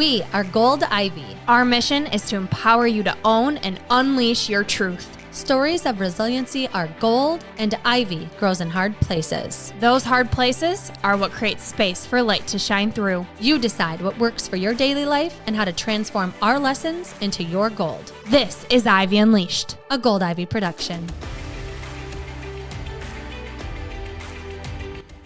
We are Gold Ivy. Our mission is to empower you to own and unleash your truth. Stories of resiliency are gold, and ivy grows in hard places. Those hard places are what creates space for light to shine through. You decide what works for your daily life and how to transform our lessons into your gold. This is Ivy Unleashed, a Gold Ivy production.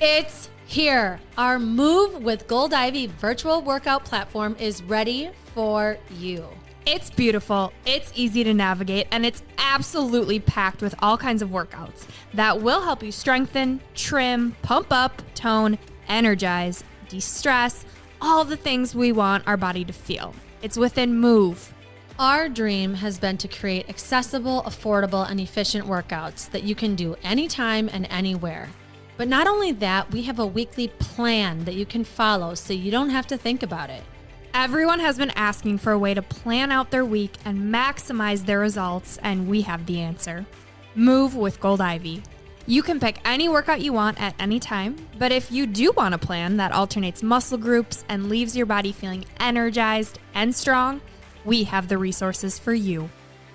It's here. Our Move with Gold Ivy virtual workout platform is ready for you. It's beautiful, it's easy to navigate, and it's absolutely packed with all kinds of workouts that will help you strengthen, trim, pump up, tone, energize, de-stress, all the things we want our body to feel. It's within Move. Our dream has been to create accessible, affordable, and efficient workouts that you can do anytime and anywhere. But not only that, we have a weekly plan that you can follow so you don't have to think about it. Everyone has been asking for a way to plan out their week and maximize their results, and we have the answer. Move with Gold Ivy. You can pick any workout you want at any time, but if you do want a plan that alternates muscle groups and leaves your body feeling energized and strong, we have the resources for you.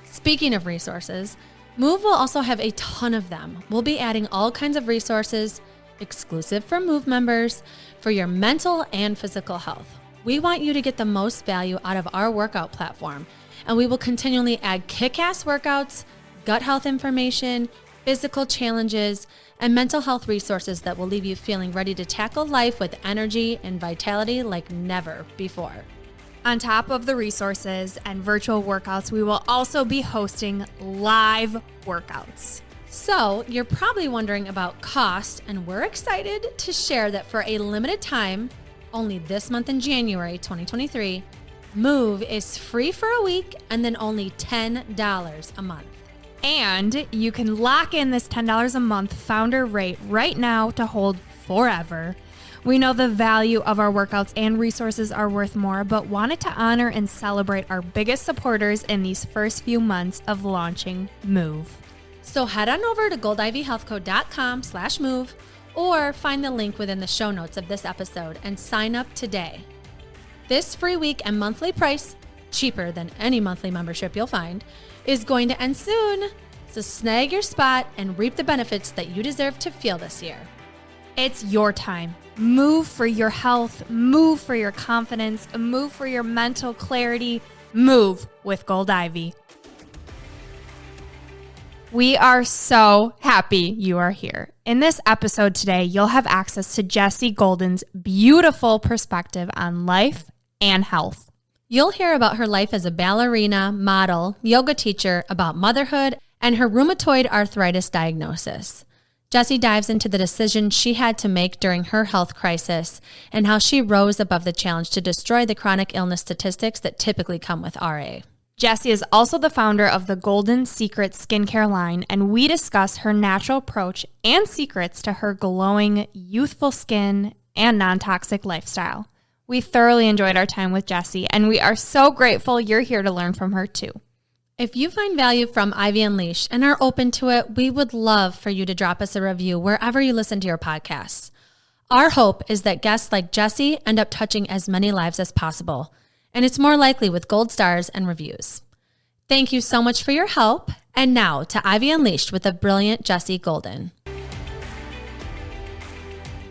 Speaking of resources, Move will also have a ton of them. We'll be adding all kinds of resources exclusive for Move members for your mental and physical health. We want you to get the most value out of our workout platform, and we will continually add kick-ass workouts, gut health information, physical challenges, and mental health resources that will leave you feeling ready to tackle life with energy and vitality like never before. On top of the resources and virtual workouts, we will also be hosting live workouts. So you're probably wondering about cost, and we're excited to share that for a limited time, only this month in January 2023, Move is free for a week and then only $10 a month. And you can lock in this $10 a month founder rate right now to hold forever. We know the value of our workouts and resources are worth more, but wanted to honor and celebrate our biggest supporters in these first few months of launching Move. So head on over to goldivyhealthco.com/move or find the link within the show notes of this episode and sign up today. This free week and monthly price, cheaper than any monthly membership you'll find, is going to end soon. So snag your spot and reap the benefits that you deserve to feel this year. It's your time. Move for your health, move for your confidence, move for your mental clarity, move with Gold Ivy. We are so happy you are here. In this episode today, you'll have access to Jessie Golden's beautiful perspective on life and health. You'll hear about her life as a ballerina, model, yoga teacher, about motherhood, and her rheumatoid arthritis diagnosis. Jessie dives into the decisions she had to make during her health crisis and how she rose above the challenge to destroy the chronic illness statistics that typically come with RA. Jessie is also the founder of the Golden Secret skincare line, and we discuss her natural approach and secrets to her glowing, youthful skin and non-toxic lifestyle. We thoroughly enjoyed our time with Jessie, and we are so grateful you're here to learn from her too. If you find value from Ivy Unleashed and are open to it, we would love for you to drop us a review wherever you listen to your podcasts. Our hope is that guests like Jessie end up touching as many lives as possible, and it's more likely with gold stars and reviews. Thank you so much for your help, and now to Ivy Unleashed with the brilliant Jessie Golden.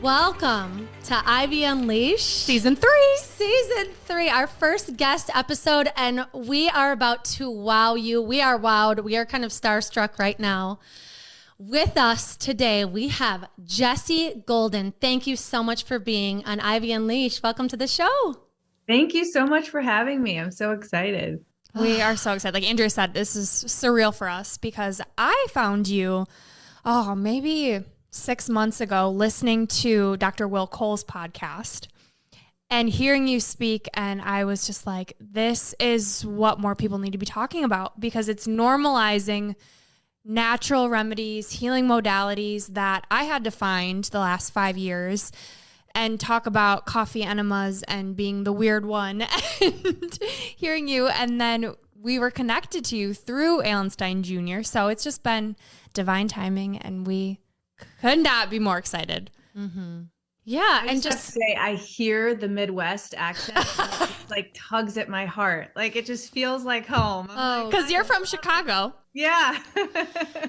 Welcome to Ivy Unleashed Season 3, our first guest episode, and we are about to wow you. We are wowed. We are kind of starstruck right now. With us today, we have Jessie Golden. Thank you so much for being on Ivy Unleashed. Welcome to the show. Thank you so much for having me. I'm so excited. We are so excited. Like Andrea said, this is surreal for us because I found you, maybe 6 months ago, listening to Dr. Will Cole's podcast and hearing you speak. And I was just like, this is what more people need to be talking about because it's normalizing natural remedies, healing modalities that I had to find the last 5 years and talk about coffee enemas and being the weird one and hearing you. And then we were connected to you through Alan Stein Jr. So it's just been divine timing and we could not be more excited. Mm-hmm. Yeah. And just say, I hear the Midwest accent. like tugs at my heart. Like it just feels like home. Because you're from Chicago. Yeah.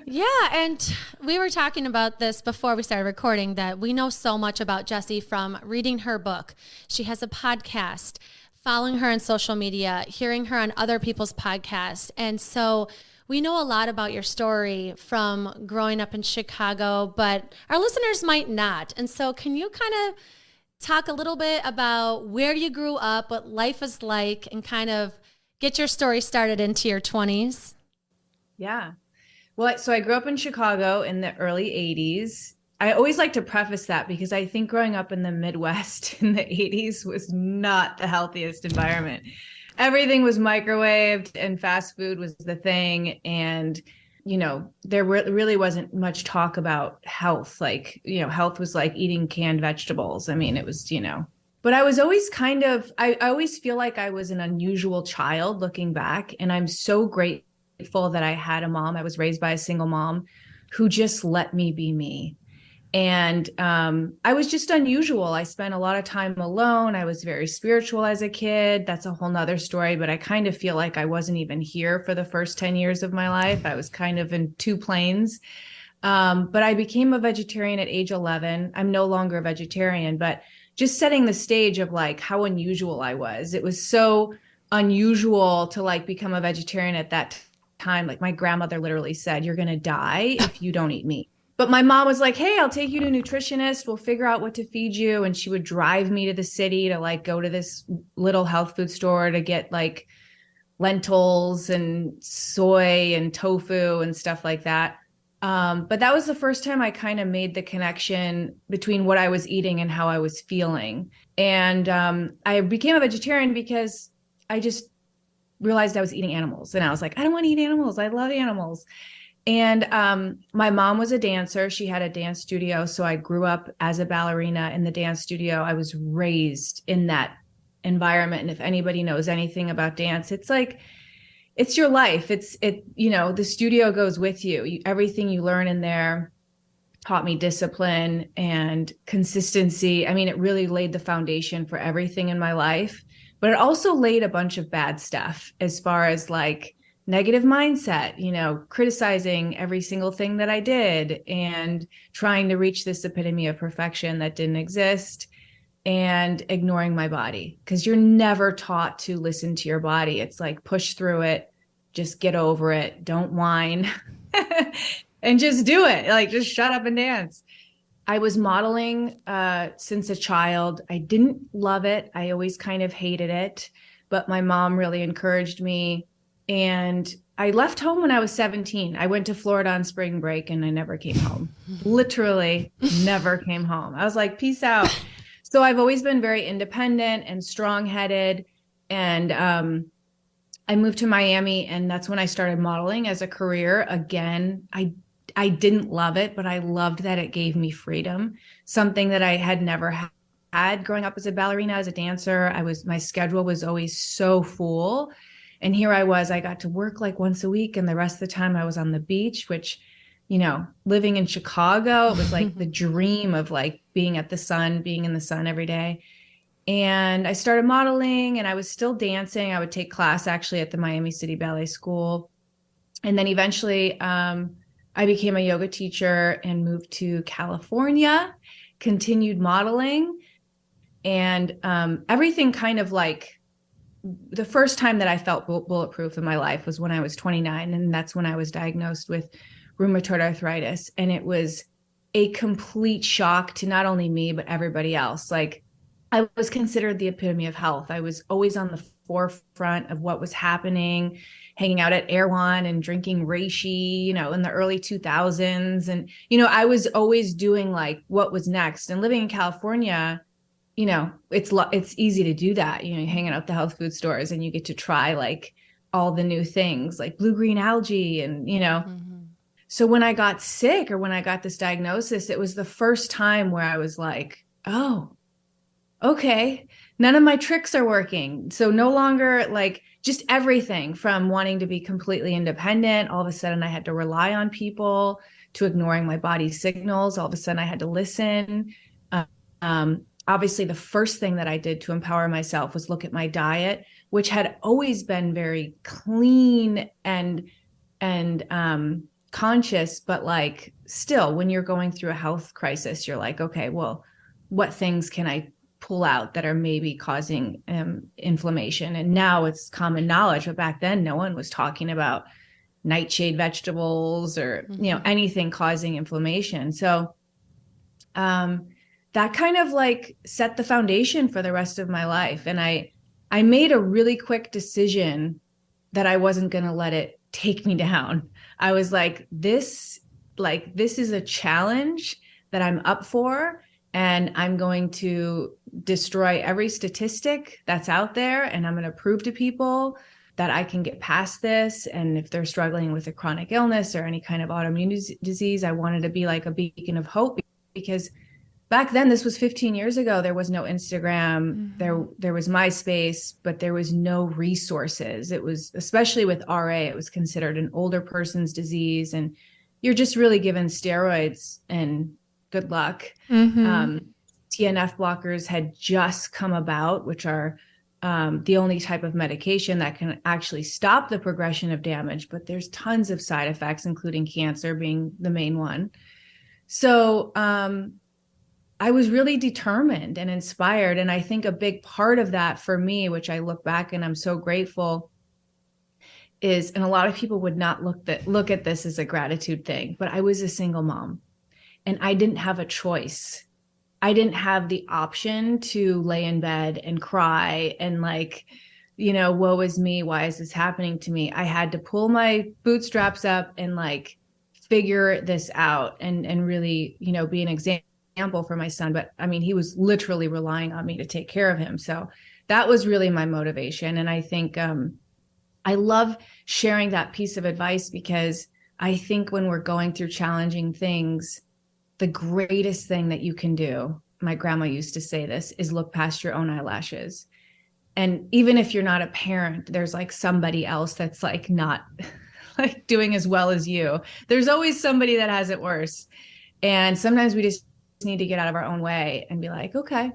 Yeah, and we were talking about this before we started recording, that we know so much about Jessie from reading her book. She has a podcast, following her on social media, hearing her on other people's podcasts. And so we know a lot about your story from growing up in Chicago, but our listeners might not. And so can you kind of talk a little bit about where you grew up, what life is like, and kind of get your story started into your 20s? Yeah. Well, so I grew up in Chicago in the early 80s. I always like to preface that because I think growing up in the Midwest in the 80s was not the healthiest environment. Everything was microwaved and fast food was the thing. And, there really wasn't much talk about health. Like, health was like eating canned vegetables. I mean, it was, but I was always I always feel like I was an unusual child looking back. And I'm so grateful that I had a mom. I was raised by a single mom who just let me be me. And I was just unusual. I spent a lot of time alone. I was very spiritual as a kid. That's a whole nother story, but I kind of feel like I wasn't even here for the first 10 years of my life. I was kind of in two planes. But I became a vegetarian at age 11. I'm no longer a vegetarian, but just setting the stage of like how unusual I was. It was so unusual to like become a vegetarian at that time. Like my grandmother literally said, "You're going to die if you don't eat meat." But my mom was like, "Hey, I'll take you to a nutritionist. We'll figure out what to feed you." And she would drive me to the city to like go to this little health food store to get like lentils and soy and tofu and stuff like that. But that was the first time I kind of made the connection between what I was eating and how I was feeling. And I became a vegetarian because I just realized I was eating animals. And I was like, I don't want to eat animals. I love animals. And my mom was a dancer. She had a dance studio. So I grew up as a ballerina in the dance studio. I was raised in that environment. And if anybody knows anything about dance, it's like, it's your life. The studio goes with you. Everything you learn in there taught me discipline and consistency. I mean, it really laid the foundation for everything in my life, but it also laid a bunch of bad stuff as far as like negative mindset, criticizing every single thing that I did and trying to reach this epitome of perfection that didn't exist and ignoring my body, because you're never taught to listen to your body. It's like push through it, just get over it, don't whine and just do it. Like just shut up and dance. I was modeling since a child. I didn't love it. I always kind of hated it, but my mom really encouraged me. And I left home when I was 17. I went to Florida on spring break and I never came home. Literally never came home. I was like, peace out. So I've always been very independent and strong-headed. And I moved to Miami, and that's when I started modeling as a career. Again, I didn't love it, but I loved that it gave me freedom, something that I had never had growing up as a ballerina, as a dancer. My schedule was always so full. And here I got to work like once a week, and the rest of the time I was on the beach, which, living in Chicago, it was like the dream of like being in the sun every day. And I started modeling, and I was still dancing. I would take class actually at the Miami City Ballet School. And then eventually I became a yoga teacher and moved to California, continued modeling, and everything kind of like, the first time that I felt bulletproof in my life was when I was 29. And that's when I was diagnosed with rheumatoid arthritis. And it was a complete shock to not only me, but everybody else. Like I was considered the epitome of health. I was always on the forefront of what was happening, hanging out at Erewhon and drinking reishi, in the early 2000s. And, I was always doing like what was next. And living in California, it's easy to do that. You hang out at the health food stores and you get to try like all the new things like blue-green algae and, So when I got sick or when I got this diagnosis, it was the first time where I was like, oh, okay, none of my tricks are working. So no longer like just everything from wanting to be completely independent. All of a sudden I had to rely on people, to ignoring my body's signals. All of a sudden I had to listen. obviously the first thing that I did to empower myself was look at my diet, which had always been very clean and conscious, but like still when you're going through a health crisis, you're like, okay, well, what things can I pull out that are maybe causing inflammation? And now it's common knowledge, but back then no one was talking about nightshade vegetables or, you know, anything causing inflammation. So that kind of like set the foundation for the rest of my life. And I made a really quick decision that I wasn't going to let it take me down. I was like, this is a challenge that I'm up for, and I'm going to destroy every statistic that's out there. And I'm going to prove to people that I can get past this. And if they're struggling with a chronic illness or any kind of autoimmune disease, I wanted to be like a beacon of hope, because back then, this was 15 years ago, there was no Instagram, there was MySpace, but there was no resources. It was, especially with RA, it was considered an older person's disease, and you're just really given steroids and good luck. TNF blockers had just come about, which are the only type of medication that can actually stop the progression of damage, but there's tons of side effects, including cancer being the main one. So I was really determined and inspired. And I think a big part of that for me, which I look back and I'm so grateful, is, and a lot of people would not look at this as a gratitude thing, but I was a single mom and I didn't have a choice. I didn't have the option to lay in bed and cry and like, you know, woe is me, why is this happening to me? I had to pull my bootstraps up and like figure this out and really, you know, be an example for my son. But I mean, he was literally relying on me to take care of him. So that was really my motivation. And I think I love sharing that piece of advice, because I think when we're going through challenging things, the greatest thing that you can do, my grandma used to say this, is look past your own eyelashes. And even if you're not a parent, there's like somebody else that's like not like doing as well as you. There's always somebody that has it worse. And sometimes we just need to get out of our own way and be like, okay,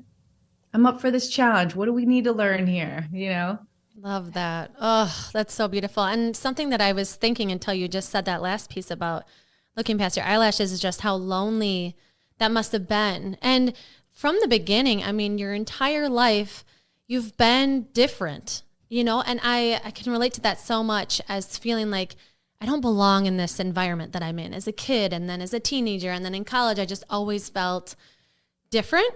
I'm up for this challenge. What do we need to learn here? You know? Love that. Oh, that's so beautiful. And something that I was thinking until you just said that last piece about looking past your eyelashes is just how lonely that must have been. And from the beginning, I mean, your entire life, you've been different, you know, and I can relate to that so much, as feeling like I don't belong in this environment that I'm in as a kid, and then as a teenager, and then in college. I just always felt different,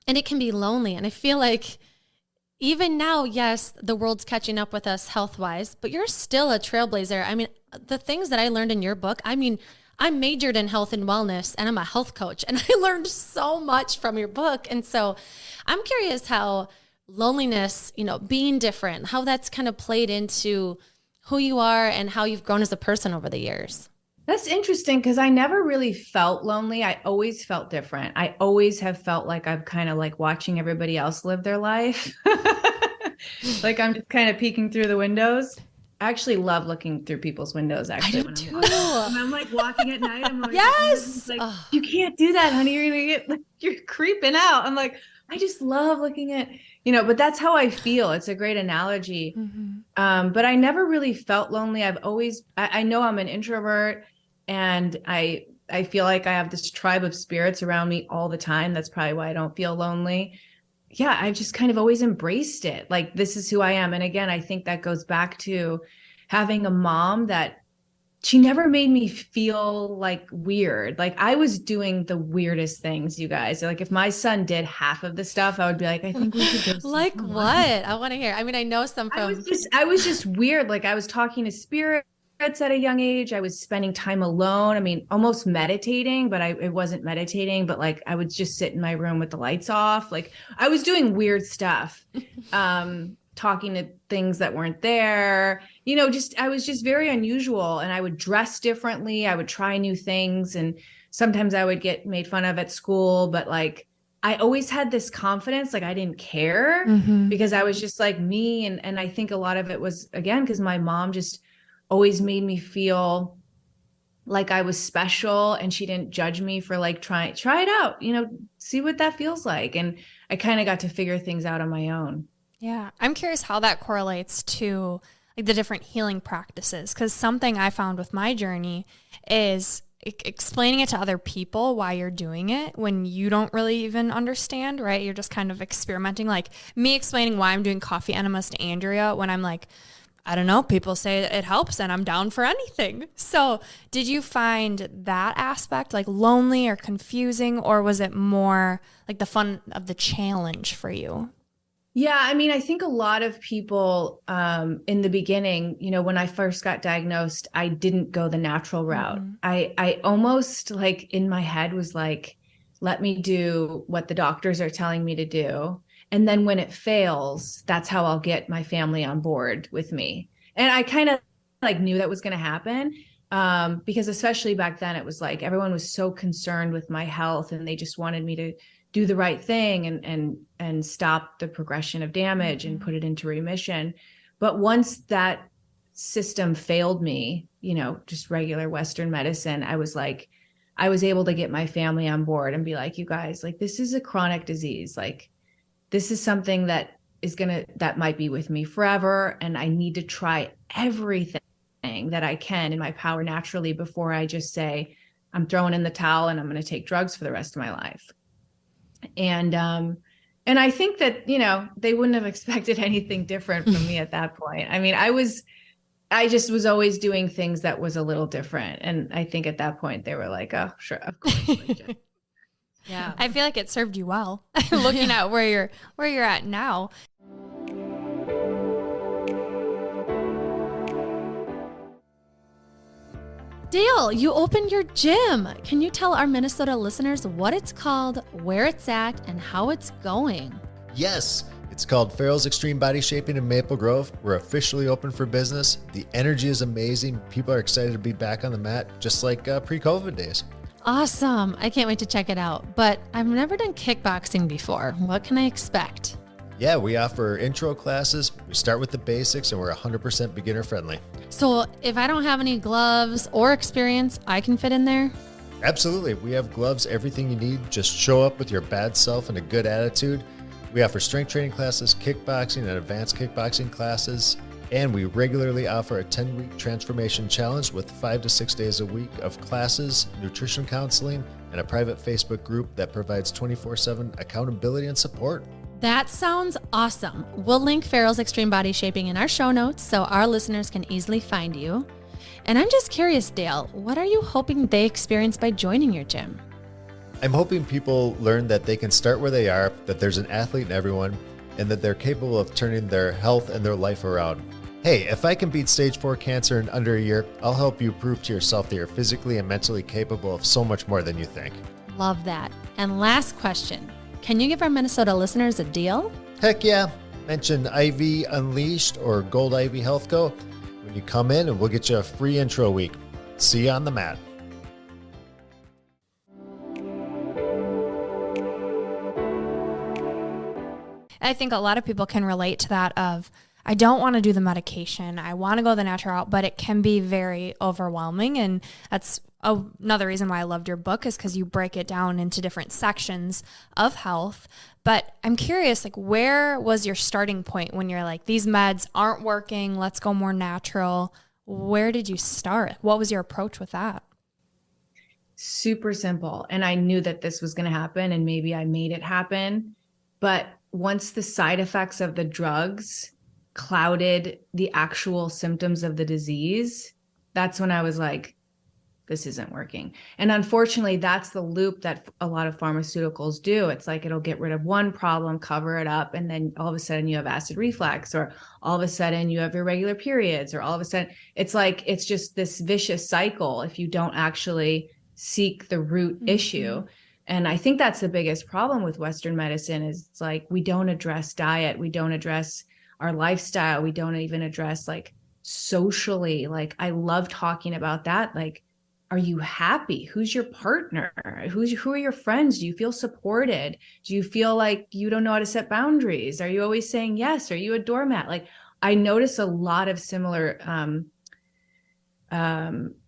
and it can be lonely. And I feel like even now, yes, the world's catching up with us health-wise, but you're still a trailblazer. I mean, the things that I learned in your book, I mean, I majored in health and wellness, and I'm a health coach, and I learned so much from your book. And so I'm curious how loneliness, you know, being different, how that's kind of played into who you are and how you've grown as a person over the years. That's interesting, because I never really felt lonely. I always felt different. I always have felt like I'm kind of like watching everybody else live their life. Like I'm just kind of peeking through the windows. I actually love looking through people's windows, actually. I do too. When I'm like walking at night, I'm like, yes. Like, you can't do that, honey. You're going to get, like, you're creeping out. I'm like, I just love looking at, you know, but that's how I feel. It's a great analogy. But I never really felt lonely. I've always, I know I'm an introvert, and I feel like I have this tribe of spirits around me all the time. That's probably why I don't feel lonely. Yeah, I just kind of always embraced it. Like, this is who I am. And again, I think that goes back to having a mom that she never made me feel like weird. Like, I was doing the weirdest things, you guys. Like, if my son did half of the stuff, I would be like, I think we should go. Like what? I want to hear. I mean, I know some from. I was just weird. Like, I was talking to spirits at a young age. I was spending time alone. I mean, almost meditating, but it wasn't meditating, but like I would just sit in my room with the lights off. Like, I was doing weird stuff, talking to things that weren't there, you know, I was just very unusual, and I would dress differently. I would try new things. And sometimes I would get made fun of at school, but like, I always had this confidence. Like, I didn't care because I was just like me. And I think a lot of it was, again, because my mom just always made me feel like I was special, and she didn't judge me for like try it out, see what that feels like. And I kind of got to figure things out on my own. Yeah. I'm curious how that correlates to like the different healing practices. Cause something I found with my journey is explaining it to other people why you're doing it when you don't really even understand, right? You're just kind of experimenting. Like me explaining why I'm doing coffee enemas to Andrea when I'm like, I don't know, people say it helps and I'm down for anything. So did you find that aspect like lonely or confusing, or was it more like the fun of the challenge for you? Yeah, I mean, I think a lot of people in the beginning, when I first got diagnosed, I didn't go the natural route. Mm-hmm. I almost like in my head was like, let me do what the doctors are telling me to do. And then when it fails, that's how I'll get my family on board with me. And I kind of like knew that was going to happen because especially back then, it was like everyone was so concerned with my health and they just wanted me to do the right thing and stop the progression of damage and put it into remission. But once that system failed me, just regular Western medicine, I was able to get my family on board and be like, you guys, like, this is a chronic disease. Like, this is something that might be with me forever. And I need to try everything that I can in my power naturally before I just say, I'm throwing in the towel and I'm going to take drugs for the rest of my life. And I think that, they wouldn't have expected anything different from me at that point. I mean, I just was always doing things that was a little different. And I think at that point they were like, oh, sure, of course. Yeah. I feel like it served you well looking at where you're at now. Dale, you opened your gym. Can you tell our Minnesota listeners what it's called, where it's at, and how it's going? Yes, it's called Farrell's Extreme Body Shaping in Maple Grove. We're officially open for business. The energy is amazing. People are excited to be back on the mat, just like pre-COVID days. Awesome. I can't wait to check it out. But I've never done kickboxing before. What can I expect? Yeah, we offer intro classes. We start with the basics and we're 100% beginner friendly. So if I don't have any gloves or experience, I can fit in there? Absolutely. We have gloves, everything you need. Just show up with your bad self and a good attitude. We offer strength training classes, kickboxing, and advanced kickboxing classes. And we regularly offer a 10-week transformation challenge with 5 to 6 days a week of classes, nutrition counseling, and a private Facebook group that provides 24/7 accountability and support. That sounds awesome. We'll link Farrell's Extreme Body Shaping in our show notes so our listeners can easily find you. And I'm just curious, Dale, what are you hoping they experience by joining your gym? I'm hoping people learn that they can start where they are, that there's an athlete in everyone, and that they're capable of turning their health and their life around. Hey, if I can beat stage 4 cancer in under a year, I'll help you prove to yourself that you're physically and mentally capable of so much more than you think. Love that. And last question. Can you give our Minnesota listeners a deal? Heck yeah. Mention IV Unleashed or Gold Ivy Health Co. when you come in, and we'll get you a free intro week. See you on the mat. I think a lot of people can relate to that of, I don't want to do the medication. I want to go the natural route, but it can be very overwhelming. And that's another reason why I loved your book, is because you break it down into different sections of health. But I'm curious, like, where was your starting point when you're like, these meds aren't working, let's go more natural? Where did you start? What was your approach with that? Super simple. And I knew that this was going to happen, and maybe I made it happen. But once the side effects of the drugs clouded the actual symptoms of the disease, that's when I was like, this isn't working. And unfortunately, that's the loop that a lot of pharmaceuticals do. It's like, it'll get rid of one problem, cover it up, and then all of a sudden you have acid reflux, or all of a sudden you have irregular periods, or all of a sudden it's like, it's just this vicious cycle if you don't actually seek the root issue. And I think that's the biggest problem with Western medicine, is it's like, we don't address diet. We don't address our lifestyle. We don't even address like socially. Like, I love talking about that. Like, are you happy? Who's your partner? Who are your friends? Do you feel supported? Do you feel like you don't know how to set boundaries? Are you always saying yes? Are you a doormat? Like, I notice a lot of similar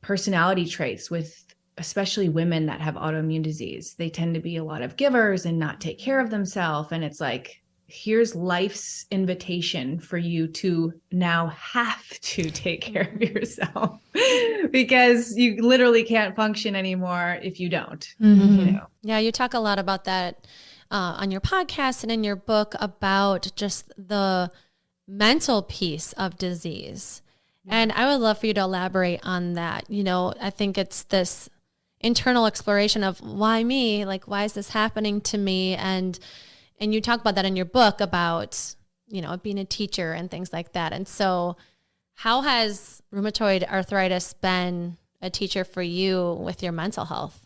personality traits with especially women that have autoimmune disease. They tend to be a lot of givers and not take care of themselves. And it's like, here's life's invitation for you to now have to take care of yourself because you literally can't function anymore if you don't. You know? Yeah, you talk a lot about that on your podcast and in your book about just the mental piece of disease. And I would love for you to elaborate on that. You know, I think it's this internal exploration of why me? Like, why is this happening to me? And you talk about that in your book about, you know, being a teacher and things like that. And so how has rheumatoid arthritis been a teacher for you with your mental health?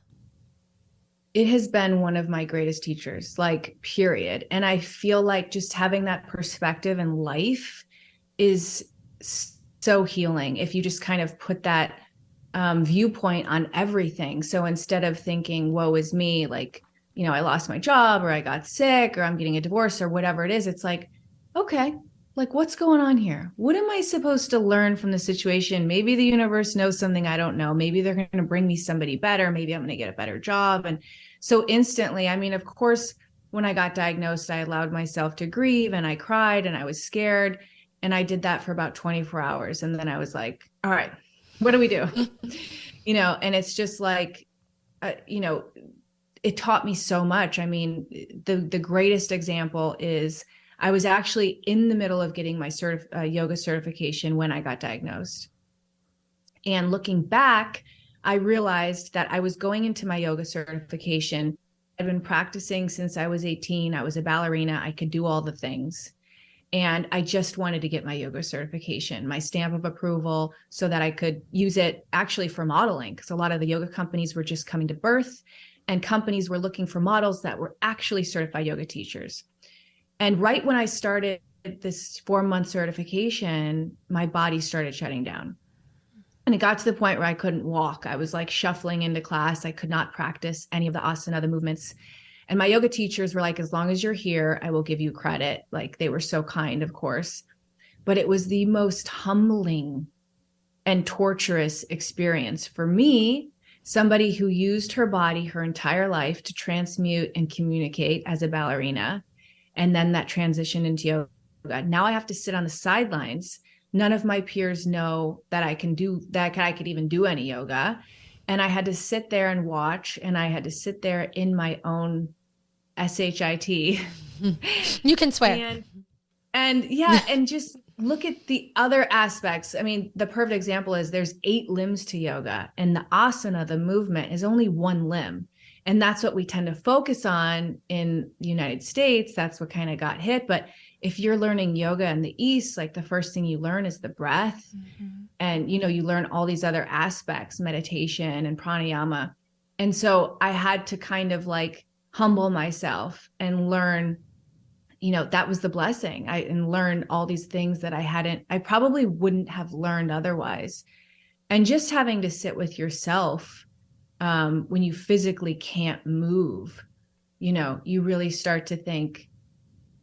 It has been one of my greatest teachers, like, period. And I feel like just having that perspective in life is so healing if you just kind of put that viewpoint on everything. So instead of thinking, woe is me, like, you know, I lost my job or I got sick or I'm getting a divorce or whatever it is, it's like, okay, like, what's going on here? What am I supposed to learn from the situation? Maybe the universe knows something I don't know. Maybe they're going to bring me somebody better. Maybe I'm going to get a better job. And so instantly, I mean, of course, when I got diagnosed, I allowed myself to grieve and I cried and I was scared. And I did that for about 24 hours. And then I was like, all right, what do we do? You know, and it's just like, you know, it taught me so much. I mean, the greatest example is I was actually in the middle of getting my yoga certification when I got diagnosed. And looking back, I realized that I was going into my yoga certification. I'd been practicing since I was 18. I was a ballerina. I could do all the things. And I just wanted to get my yoga certification, my stamp of approval, so that I could use it actually for modeling, because a lot of the yoga companies were just coming to birth. And companies were looking for models that were actually certified yoga teachers. And right when I started this 4-month certification, my body started shutting down. And it got to the point where I couldn't walk. I was like shuffling into class. I could not practice any of the asana, the movements. And my yoga teachers were like, as long as you're here, I will give you credit. Like, they were so kind, of course. But it was the most humbling and torturous experience for me, somebody who used her body her entire life to transmute and communicate as a ballerina. And then that transition into yoga. Now I have to sit on the sidelines. None of my peers know that I can do that. I could even do any yoga. And I had to sit there and watch, and I had to sit there in my own SHIT. You can swear. And yeah, and just look at the other aspects. I mean, the perfect example is there's 8 limbs to yoga, and the asana, the movement, is only one limb. And that's what we tend to focus on in the United States. That's what kind of got hit. But if you're learning yoga in the East, like, the first thing you learn is the breath. And, you know, you learn all these other aspects, meditation and pranayama. And so I had to kind of like humble myself and learn, you know, that was the blessing. And learn all these things that I probably wouldn't have learned otherwise. And just having to sit with yourself when you physically can't move, you know, you really start to think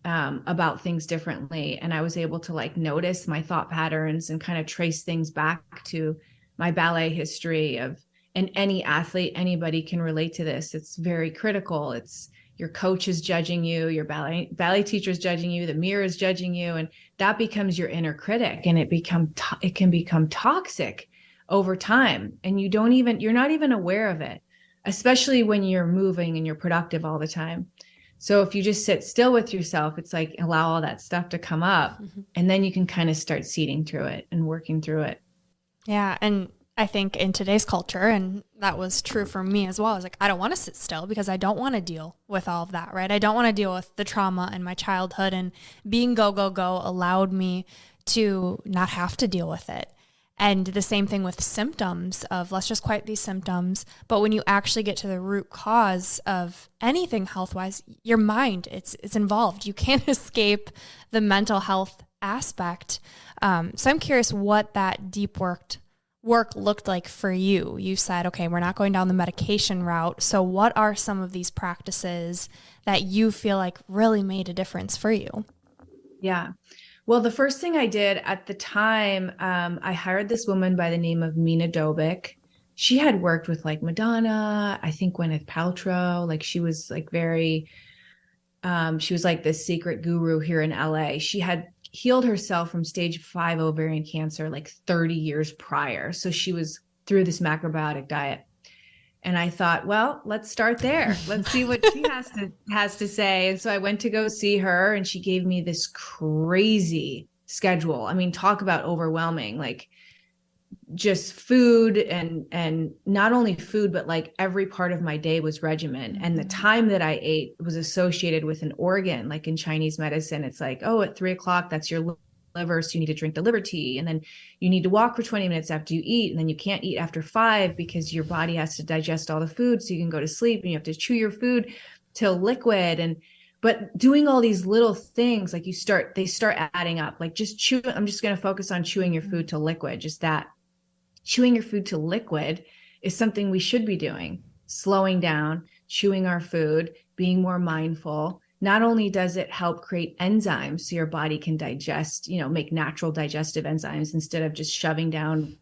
about things differently. And I was able to like notice my thought patterns and kind of trace things back to my ballet history and any athlete, anybody can relate to this. It's very critical. It's your coach is judging you, your ballet teacher is judging you, the mirror is judging you, and that becomes your inner critic, and it can become toxic over time. And you're not even aware of it, especially when you're moving and you're productive all the time. So if you just sit still with yourself, it's like allow all that stuff to come up, and then you can kind of start seeding through it and working through it. Yeah. And I think in today's culture, and that was true for me as well, I was like, I don't want to sit still because I don't want to deal with all of that, right? I don't want to deal with the trauma in my childhood, and being go allowed me to not have to deal with it. And the same thing with symptoms of let's just quiet these symptoms. But when you actually get to the root cause of anything health-wise, your mind, it's involved. You can't escape the mental health aspect. So I'm curious what that deep work looked like for you. You said, okay, we're not going down the medication route. So what are some of these practices that you feel like really made a difference for you? Yeah. Well, the first thing I did at the time, I hired this woman by the name of Mina Dobick. She had worked with like Madonna, I think Gwyneth Paltrow. Like she was like she was like this secret guru here in LA. She had healed herself from stage 5 ovarian cancer like 30 years prior. So she was through this macrobiotic diet. And I thought, well, let's start there. Let's see what she has to say. And so I went to go see her, and she gave me this crazy schedule. I mean, talk about overwhelming, like just food and not only food, but like every part of my day was regimen. And the time that I ate was associated with an organ. Like in Chinese medicine, it's like, oh, at 3:00, that's your liver, so you need to drink the liver tea, and then you need to walk for 20 minutes after you eat, and then you can't eat after 5 because your body has to digest all the food so you can go to sleep, and you have to chew your food till liquid. But doing all these little things, like they start adding up. Like just chew, I'm just going to focus on chewing your food to liquid. Just that chewing your food to liquid is something we should be doing. Slowing down, chewing our food, being more mindful. Not only does it help create enzymes so your body can digest, make natural digestive enzymes instead of just shoving down,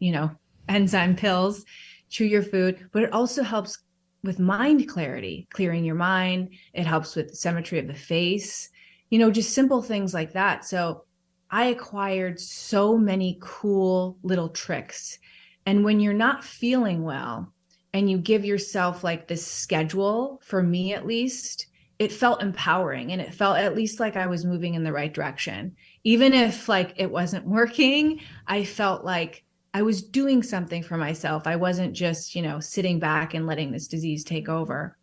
enzyme pills, chew your food, but it also helps with mind clarity, clearing your mind. It helps with symmetry of the face, just simple things like that. So I acquired so many cool little tricks. And when you're not feeling well and you give yourself like this schedule, for me at least, it felt empowering, and it felt at least like I was moving in the right direction. Even if like it wasn't working, I felt like I was doing something for myself. I wasn't just, sitting back and letting this disease take over.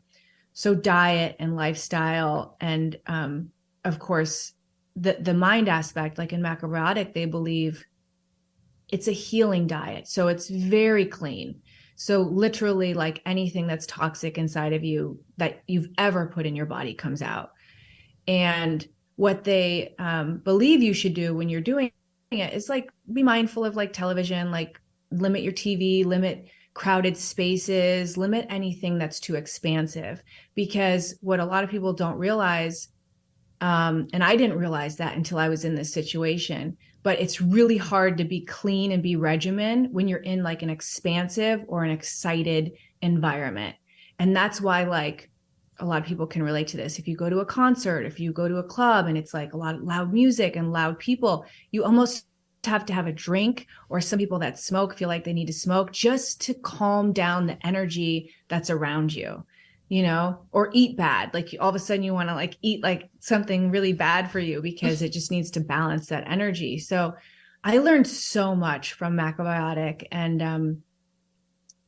So diet and lifestyle, and of course, the mind aspect, like in macrobiotic, they believe it's a healing diet. So it's very clean. So literally, like anything that's toxic inside of you that you've ever put in your body comes out. And what they believe you should do when you're doing it is like be mindful of like television, like limit your TV, limit crowded spaces, limit anything that's too expansive. Because what a lot of people don't realize, and I didn't realize that until I was in this situation, but it's really hard to be clean and be regimen when you're in like an expansive or an excited environment. And that's why like a lot of people can relate to this. If you go to a concert, if you go to a club and it's like a lot of loud music and loud people, you almost have to have a drink, or some people that smoke feel like they need to smoke just to calm down the energy that's around you. Or eat bad. Like all of a sudden you want to like eat like something really bad for you because it just needs to balance that energy. So I learned so much from macrobiotic, and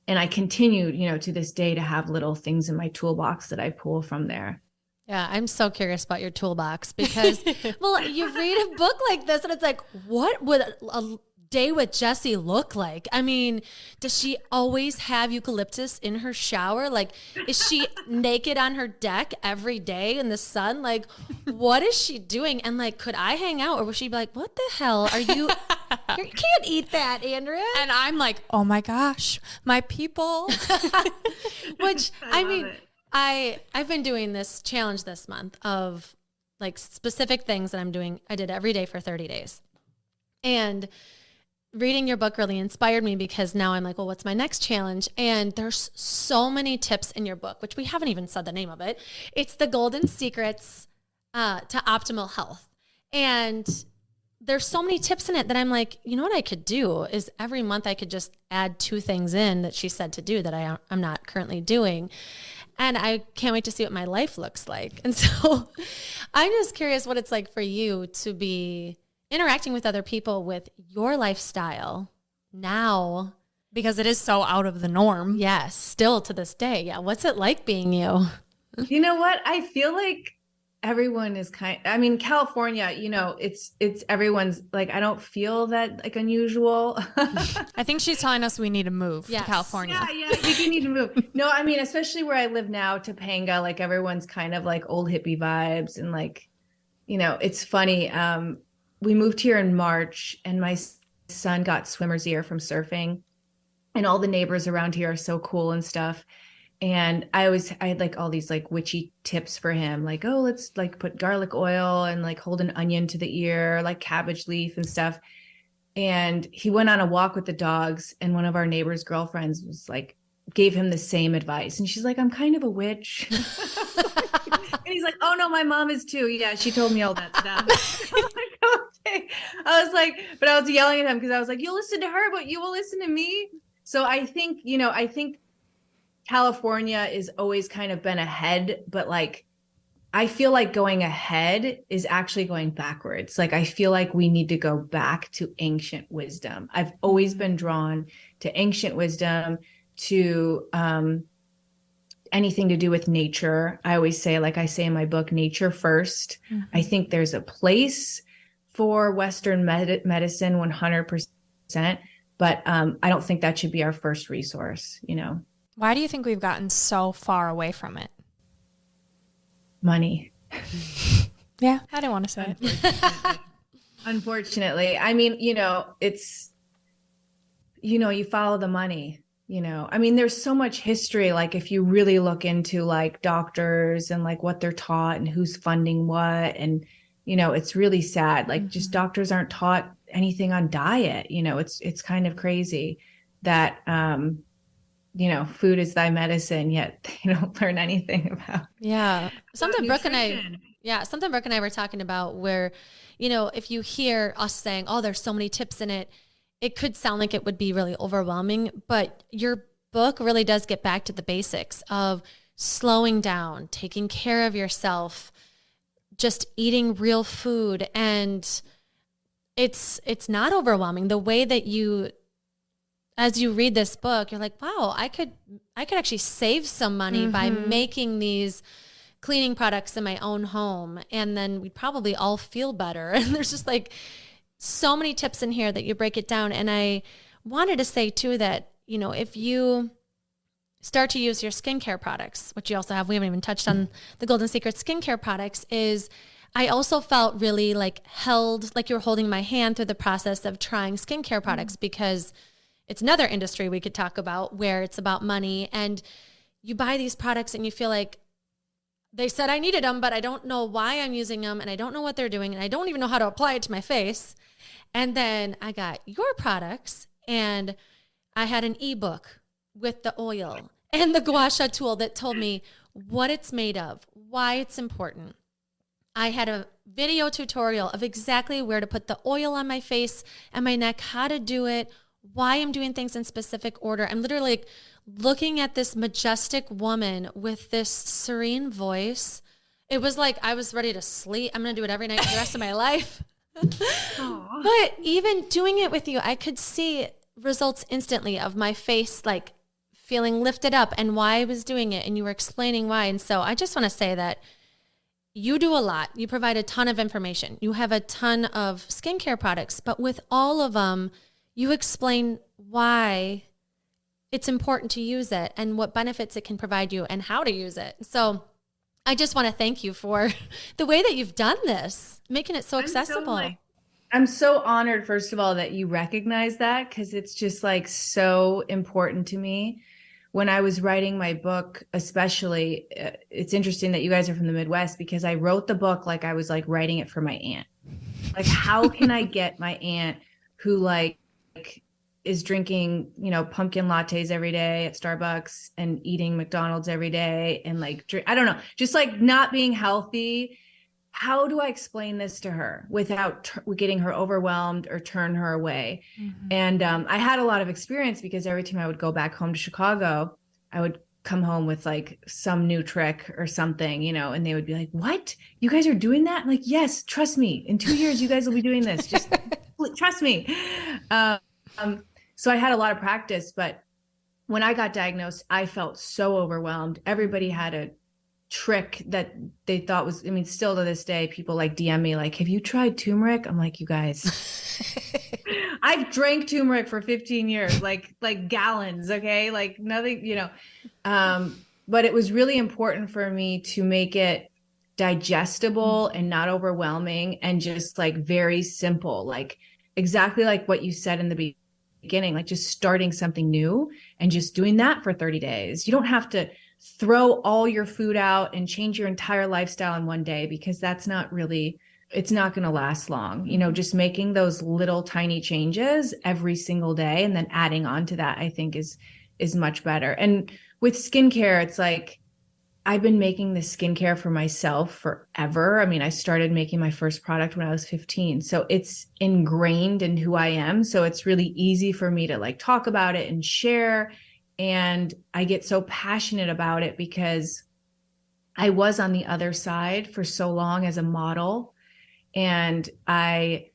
I continued, to this day to have little things in my toolbox that I pull from there. Yeah, I'm so curious about your toolbox because, well, you read a book like this and it's like, what would a day with Jessie look like? I mean, does she always have eucalyptus in her shower? Like, is she naked on her deck every day in the sun? Like, what is she doing? And like, could I hang out, or would she be like, what the hell are you? You can't eat that, Andrea. And I'm like, oh my gosh, my people. Which I mean, I've been doing this challenge this month of like specific things that I'm doing. I did every day for 30 days. And reading your book really inspired me because now I'm like, well, what's my next challenge? And there's so many tips in your book, which we haven't even said the name of it. It's the Golden Secrets to Optimal Health. And there's so many tips in it that I'm like, you know what I could do is every month I could just add 2 things in that she said to do that I'm not currently doing. And I can't wait to see what my life looks like. And so I'm just curious what it's like for you to be interacting with other people with your lifestyle now. Because it is so out of the norm. Yes, still to this day. Yeah. What's it like being you? You know what? I feel like everyone is California, it's everyone's like, I don't feel that like unusual. I think she's telling us we need to move to California. Yeah, I think you need to move. No, I mean, especially where I live now, Topanga, like everyone's kind of like old hippie vibes. And like, it's funny. We moved here in March and my son got swimmer's ear from surfing, and all the neighbors around here are so cool and stuff. And I had like all these like witchy tips for him, like, oh, let's like put garlic oil and like hold an onion to the ear, like cabbage leaf and stuff. And he went on a walk with the dogs, and one of our neighbor's girlfriends was like, gave him the same advice. And she's like, I'm kind of a witch. And he's like, oh no, my mom is too. Yeah, she told me all that stuff. I was like, okay. I was like, but I was yelling at him because I was like, you'll listen to her, but you will listen to me. So I think, I think California is always kind of been ahead, but like, I feel like going ahead is actually going backwards. Like, I feel like we need to go back to ancient wisdom. I've always been drawn to ancient wisdom, to anything to do with nature. I always say, like I say in my book, nature first. Mm-hmm. I think there's a place for Western medicine 100%, but I don't think that should be our first resource, Why do you think we've gotten so far away from it? Money. Yeah, I didn't want to say it. Unfortunately. I mean, it's, you follow the money, I mean, there's so much history. Like if you really look into like doctors and like what they're taught and who's funding what, and, it's really sad. Like just doctors aren't taught anything on diet. It's kind of crazy that, food is thy medicine, yet they don't learn anything about. Yeah. Something Brooke and I were talking about where, if you hear us saying, oh, there's so many tips in it, it could sound like it would be really overwhelming, but your book really does get back to the basics of slowing down, taking care of yourself, just eating real food. And it's not overwhelming. The way that as you read this book, you're like, wow, I could actually save some money by making these cleaning products in my own home. And then we'd probably all feel better. And there's just like so many tips in here that you break it down. And I wanted to say too that, if you start to use your skincare products, which you also have, we haven't even touched on the Golden Secret skincare products, is I also felt really like held, like you were holding my hand through the process of trying skincare products, because it's another industry we could talk about where it's about money, and you buy these products and you feel like they said I needed them, but I don't know why I'm using them, and I don't know what they're doing, and I don't even know how to apply it to my face. And then I got your products, and I had an ebook with the oil and the gua sha tool that told me what it's made of, why it's important. I had a video tutorial of exactly where to put the oil on my face and my neck, how to do it, why I'm doing things in specific order. I'm literally like looking at this majestic woman with this serene voice. It was like I was ready to sleep. I'm going to do it every night for the rest of my life. But even doing it with you, I could see results instantly of my face like feeling lifted up and why I was doing it. And you were explaining why. And so I just want to say that you do a lot. You provide a ton of information. You have a ton of skincare products, but with all of them, you explain why it's important to use it and what benefits it can provide you and how to use it. So I just want to thank you for the way that you've done this, making it so accessible. I'm so honored, first of all, that you recognize that, because it's just like so important to me. When I was writing my book, especially, it's interesting that you guys are from the Midwest, because I wrote the book like I was like writing it for my aunt. Like, how can I get my aunt who like is drinking, pumpkin lattes every day at Starbucks and eating McDonald's every day and like, I don't know, just like not being healthy. How do I explain this to her without getting her overwhelmed or turn her away? And I had a lot of experience, because every time I would go back home to Chicago, I would come home with like some new trick or something, and they would be like, what? You guys are doing that? I'm like, yes, trust me. In 2 years, you guys will be doing this. Just trust me. So I had a lot of practice, but when I got diagnosed, I felt so overwhelmed. Everybody had a trick that they thought was, still to this day, people like DM me like, have you tried turmeric? I'm like, you guys, I've drank turmeric for 15 years, like gallons. Okay. Like nothing, but it was really important for me to make it digestible and not overwhelming, and just like very simple, like exactly like what you said in the beginning, like just starting something new and just doing that for 30 days. You don't have to throw all your food out and change your entire lifestyle in one day, because that's not really, it's not going to last long. You know, just making those little tiny changes every single day and then adding on to that, I think is much better. And with skincare, it's like, I've been making this skincare for myself forever. I mean, I started making my first product when I was 15. So it's ingrained in who I am. So it's really easy for me to like talk about it and share. And I get so passionate about it because I was on the other side for so long as a model. And I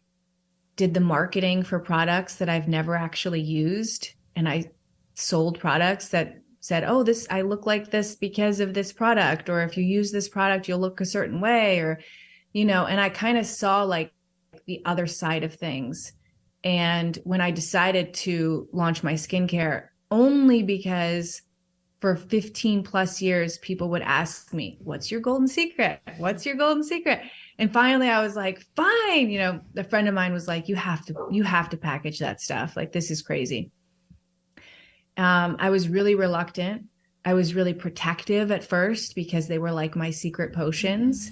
did the marketing for products that I've never actually used. And I sold products that said, oh, I look like this because of this product, or if you use this product, you'll look a certain way, or, you know, and I kind of saw like the other side of things. And when I decided to launch my skincare, only because for 15 plus years, people would ask me, what's your golden secret? What's your golden secret? And finally I was like, fine. You know, a friend of mine was like, you have to package that stuff. Like, this is crazy. I was really reluctant. I was really protective at first because they were like my secret potions.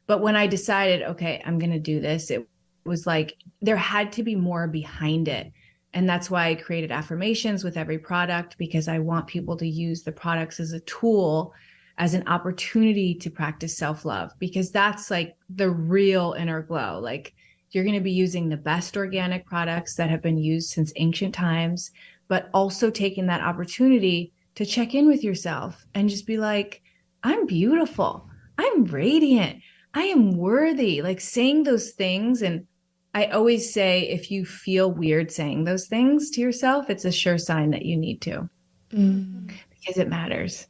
But when I decided, okay, I'm going to do this, it was like there had to be more behind it. And that's why I created affirmations with every product, because I want people to use the products as a tool, as an opportunity to practice self-love, because that's like the real inner glow. Like, you're going to be using the best organic products that have been used since ancient times, but also taking that opportunity to check in with yourself and just be like, I'm beautiful. I'm radiant. I am worthy. Like, saying those things. And I always say, if you feel weird saying those things to yourself, it's a sure sign that you need to, because it matters.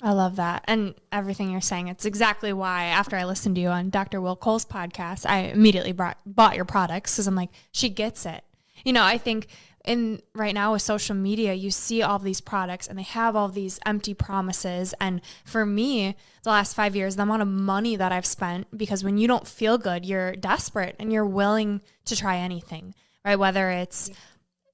I love that. And everything you're saying, it's exactly why after I listened to you on Dr. Will Cole's podcast, I immediately bought your products, because I'm like, she gets it. You know, I think right now with social media, you see all these products and they have all these empty promises. And for me, the last 5 years, the amount of money that I've spent, because when you don't feel good, you're desperate and you're willing to try anything, right? Whether it's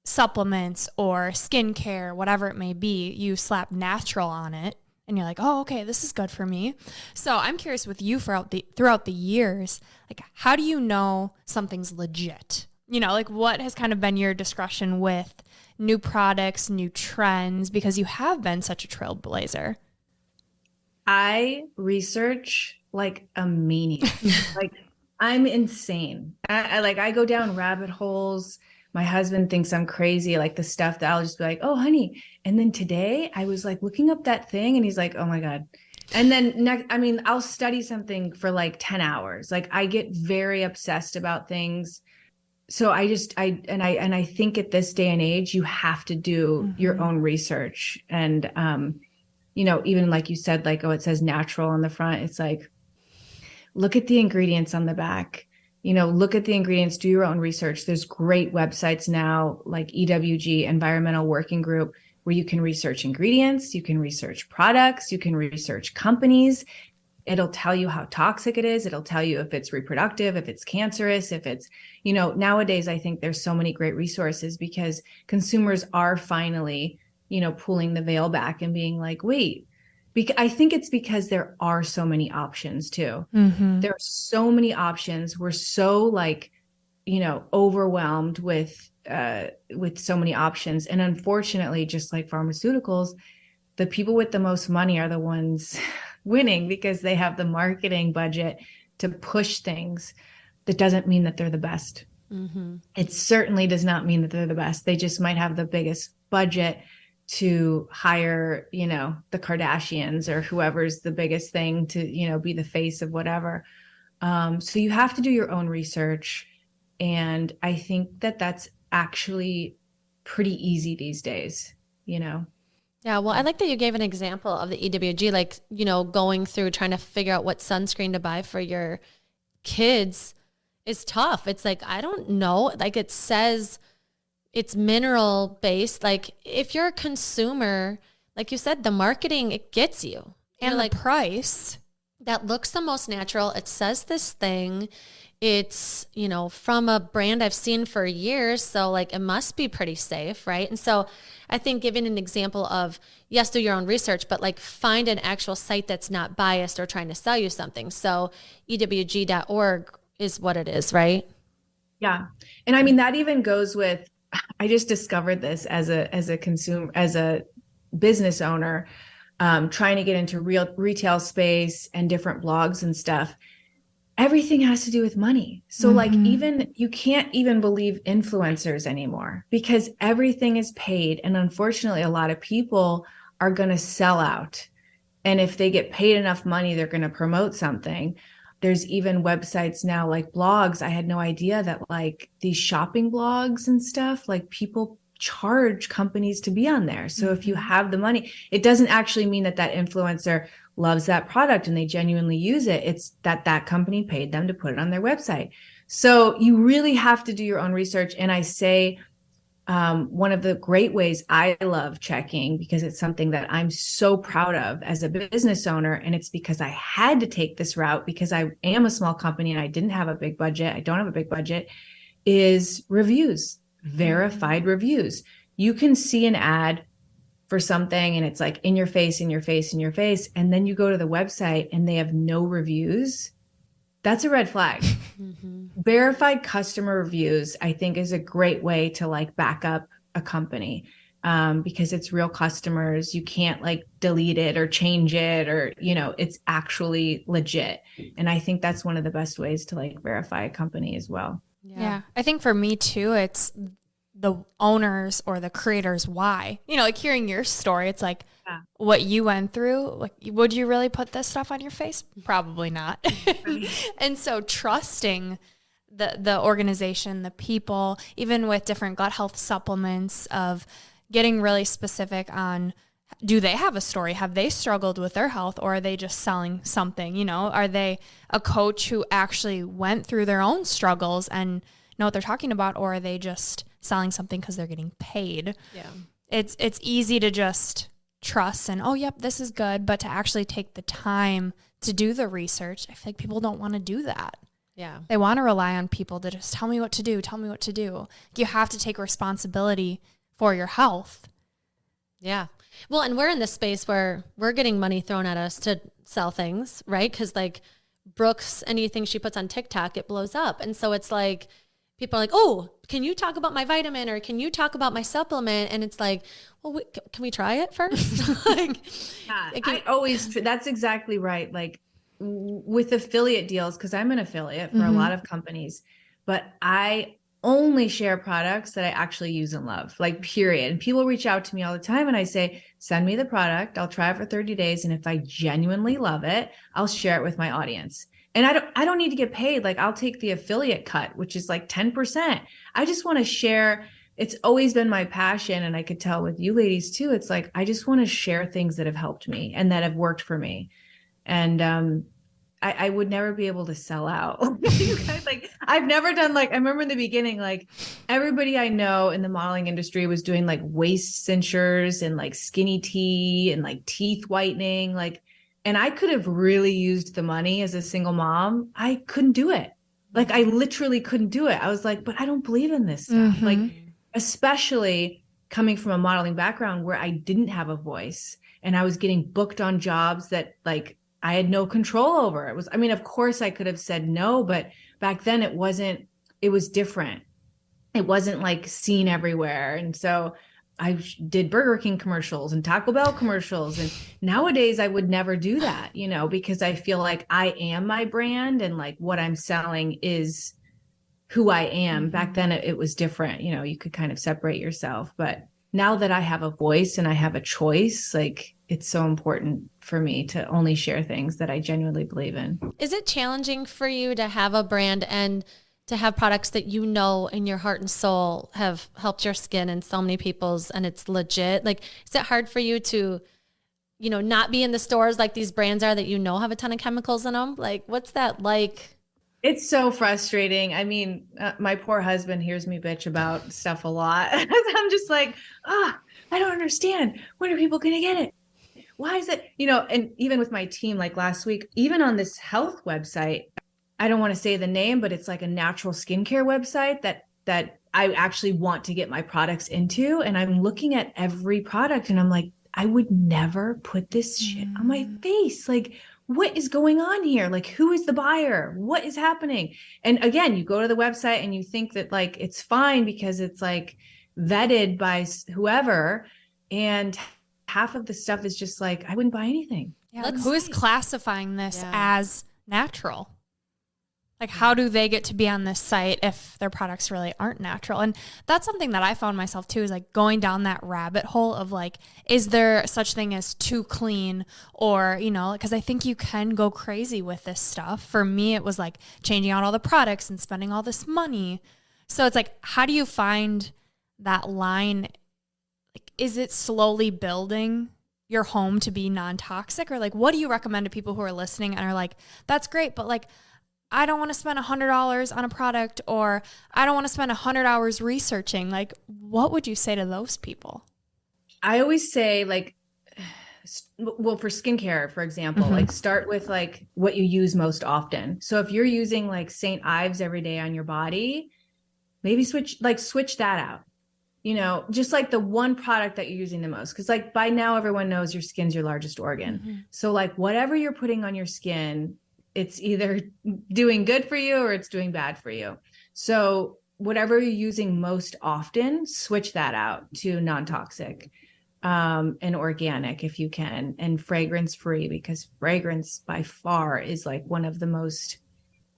supplements or skincare, whatever it may be, you slap natural on it and you're like, oh, okay, this is good for me. So I'm curious with you throughout the years, like, how do you know something's legit? You know, like, what has kind of been your discretion with new products, new trends, because you have been such a trailblazer? I research like a maniac. Like, I'm insane. I go down rabbit holes. My husband thinks I'm crazy, like the stuff that I'll just be like, oh, honey. And then today I was like looking up that thing and he's like, oh my God. And then I'll study something for like 10 hours. Like, I get very obsessed about things. So I think at this day and age, you have to do your own research. And, you know, even like you said, like, oh, it says natural on the front. It's like, look at the ingredients on the back, you know, look at the ingredients, do your own research. There's great websites now, like EWG, Environmental Working Group, where you can research ingredients, you can research products, you can research companies. It'll tell you how toxic it is. It'll tell you if it's reproductive, if it's cancerous, if it's, you know, nowadays, I think there's so many great resources because consumers are finally, you know, pulling the veil back and being like, wait, I think it's because there are so many options too. There are so many options. We're so like, you know, overwhelmed with so many options. And unfortunately, just like pharmaceuticals, the people with the most money are the ones winning because they have the marketing budget to push things. That doesn't mean that they're the best. It certainly does not mean that they're the best. They just might have the biggest budget to hire, you know, the Kardashians or whoever's the biggest thing to, you know, be the face of whatever. So you have to do your own research. And I think that that's actually pretty easy these days, you know? Yeah, well, I like that you gave an example of the EWG, like, you know, going through trying to figure out what sunscreen to buy for your kids is tough. It's like, I don't know, like it says it's mineral based. Like, if you're a consumer, like you said, the marketing, it gets you. And you're the like, price. That looks the most natural. It says this thing. it's, you know, from a brand I've seen for years. So like, it must be pretty safe. Right. And so I think giving an example of, yes, do your own research, but like find an actual site that's not biased or trying to sell you something. So ewg.org is what it is, right? Yeah. And I mean, that even goes with, I just discovered this as a consumer, as a business owner, trying to get into retail space and different blogs and stuff. Everything has to do with money. So like, even you can't even believe influencers anymore because everything is paid. And unfortunately, a lot of people are going to sell out. And if they get paid enough money, they're going to promote something. There's even websites now like blogs. I had no idea that like these shopping blogs and stuff, like people charge companies to be on there. So if you have the money, it doesn't actually mean that that influencer loves that product and they genuinely use it. It's that that company paid them to put it on their website. So you really have to do your own research. And I say, one of the great ways I love checking, because it's something that I'm so proud of as a business owner, and it's because I had to take this route because I am a small company and I didn't have a big budget. I don't have a big budget, is reviews, verified reviews. You can see an ad for something and it's like in your face, in your face, in your face. And then you go to the website and they have no reviews. That's a red flag. Verified customer reviews, I think, is a great way to like back up a company, because it's real customers. You can't like delete it or change it, or, you know, it's actually legit. And I think that's one of the best ways to like verify a company as well. Yeah. I think for me too, it's the owners or the creators why. You know, like hearing your story, it's like what you went through. Like, would you really put this stuff on your face? Probably not. And so trusting the organization, the people, even with different gut health supplements, of getting really specific on, do they have a story? Have they struggled with their health, or are they just selling something? You know, are they a coach who actually went through their own struggles and know what they're talking about, or are they just selling something because they're getting paid? Yeah. It's easy to just trust and, oh, yep, this is good. But to actually take the time to do the research, I feel like people don't want to do that. Yeah. They want to rely on people to just tell me what to do. Tell me what to do. You have to take responsibility for your health. Yeah. Well, and we're in this space where we're getting money thrown at us to sell things, right? Because like Brooks, anything she puts on TikTok, it blows up. And so it's like, people are like, oh, can you talk about my vitamin, or can you talk about my supplement? And it's like, well, can we try it first? Like, that's exactly right. Like with affiliate deals, because I'm an affiliate for a lot of companies, but I only share products that I actually use and love, like period. And people reach out to me all the time and I say, send me the product. I'll try it for 30 days. And if I genuinely love it, I'll share it with my audience. And I don't need to get paid. Like I'll take the affiliate cut, which is like 10%. I just want to share. It's always been my passion. And I could tell with you ladies too, it's like, I just want to share things that have helped me and that have worked for me. And, I would never be able to sell out. You guys, like, I've never done, like, I remember in the beginning, like everybody I know in the modeling industry was doing like waist cinchers and like skinny tea and like teeth whitening. Like, and I could have really used the money as a single mom. I couldn't do it. Like, I literally couldn't do it. I was like, but I don't believe in this stuff. Like, especially coming from a modeling background where I didn't have a voice and I was getting booked on jobs that like I had no control over. It was, I mean, of course I could have said no, but back then it was different. It wasn't like seen everywhere. And so I did Burger King commercials and Taco Bell commercials. And nowadays I would never do that, you know, because I feel like I am my brand and like what I'm selling is who I am. Back then it was different. You know, you could kind of separate yourself, but now that I have a voice and I have a choice, like it's so important for me to only share things that I genuinely believe in. Is it challenging for you to have a brand and to have products that you know in your heart and soul have helped your skin and so many people's, and it's legit? Like, is it hard for you to, you know, not be in the stores like these brands are that you know have a ton of chemicals in them? Like, what's that like? It's so frustrating. I mean, my poor husband hears me bitch about stuff a lot. I'm just like, I don't understand. When are people going to get it? Why is it, you know, and even with my team, like last week, even on this health website, I don't want to say the name, but it's like a natural skincare website that I actually want to get my products into. And I'm looking at every product and I'm like, I would never put this shit on my face. Like, what is going on here? Like, who is the buyer? What is happening? And again, you go to the website and you think that like it's fine because it's like vetted by whoever. And half of the stuff is just like, I wouldn't buy anything. Yeah, who is classifying this Yeah. as natural? Like, how do they get to be on this site if their products really aren't natural? And that's something that I found myself too, is like going down that rabbit hole of like, is there such thing as too clean? Or, you know, because I think you can go crazy with this stuff. For me, it was like changing out all the products and spending all this money. So it's like, how do you find that line? Like, is it slowly building your home to be non-toxic? Or like, what do you recommend to people who are listening and are like, that's great, but like, I don't want to spend $100 on a product, or I don't want to spend 100 hours researching. Like, what would you say to those people? I always say like, well, for skincare, for example, like start with like what you use most often. So if you're using like St. Ives every day on your body, maybe switch that out. You know, just like the one product that you're using the most. Cause like by now everyone knows your skin's your largest organ. So like whatever you're putting on your skin, it's either doing good for you or it's doing bad for you. So whatever you're using most often, switch that out to non-toxic and organic if you can, and fragrance free, because fragrance by far is like one of the most,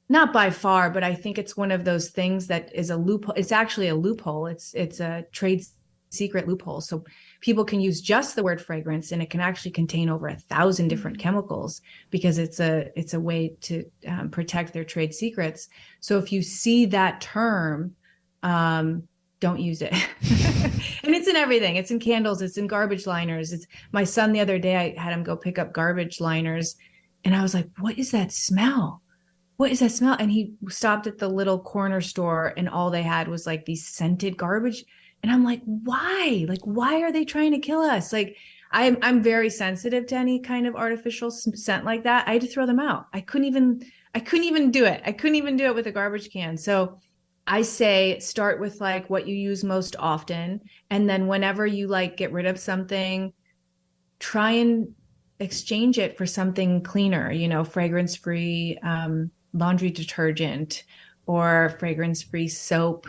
not by far, but I think it's one of those things that is a loophole. It's actually a loophole. It's a trade secret loophole. So people can use just the word fragrance and it can actually contain over 1,000 different chemicals, because it's a way to protect their trade secrets. So if you see that term, don't use it. And it's in everything. It's in candles. It's in garbage liners. It's my son the other day, I had him go pick up garbage liners and I was like, what is that smell? What is that smell? And he stopped at the little corner store and all they had was like these scented garbage. And I'm like, why? Like, why are they trying to kill us? Like, I'm very sensitive to any kind of artificial scent like that. I had to throw them out. I couldn't even do it. I couldn't even do it with a garbage can. So I say start with like what you use most often. And then whenever you like get rid of something, try and exchange it for something cleaner, you know, fragrance free laundry detergent or fragrance free soap.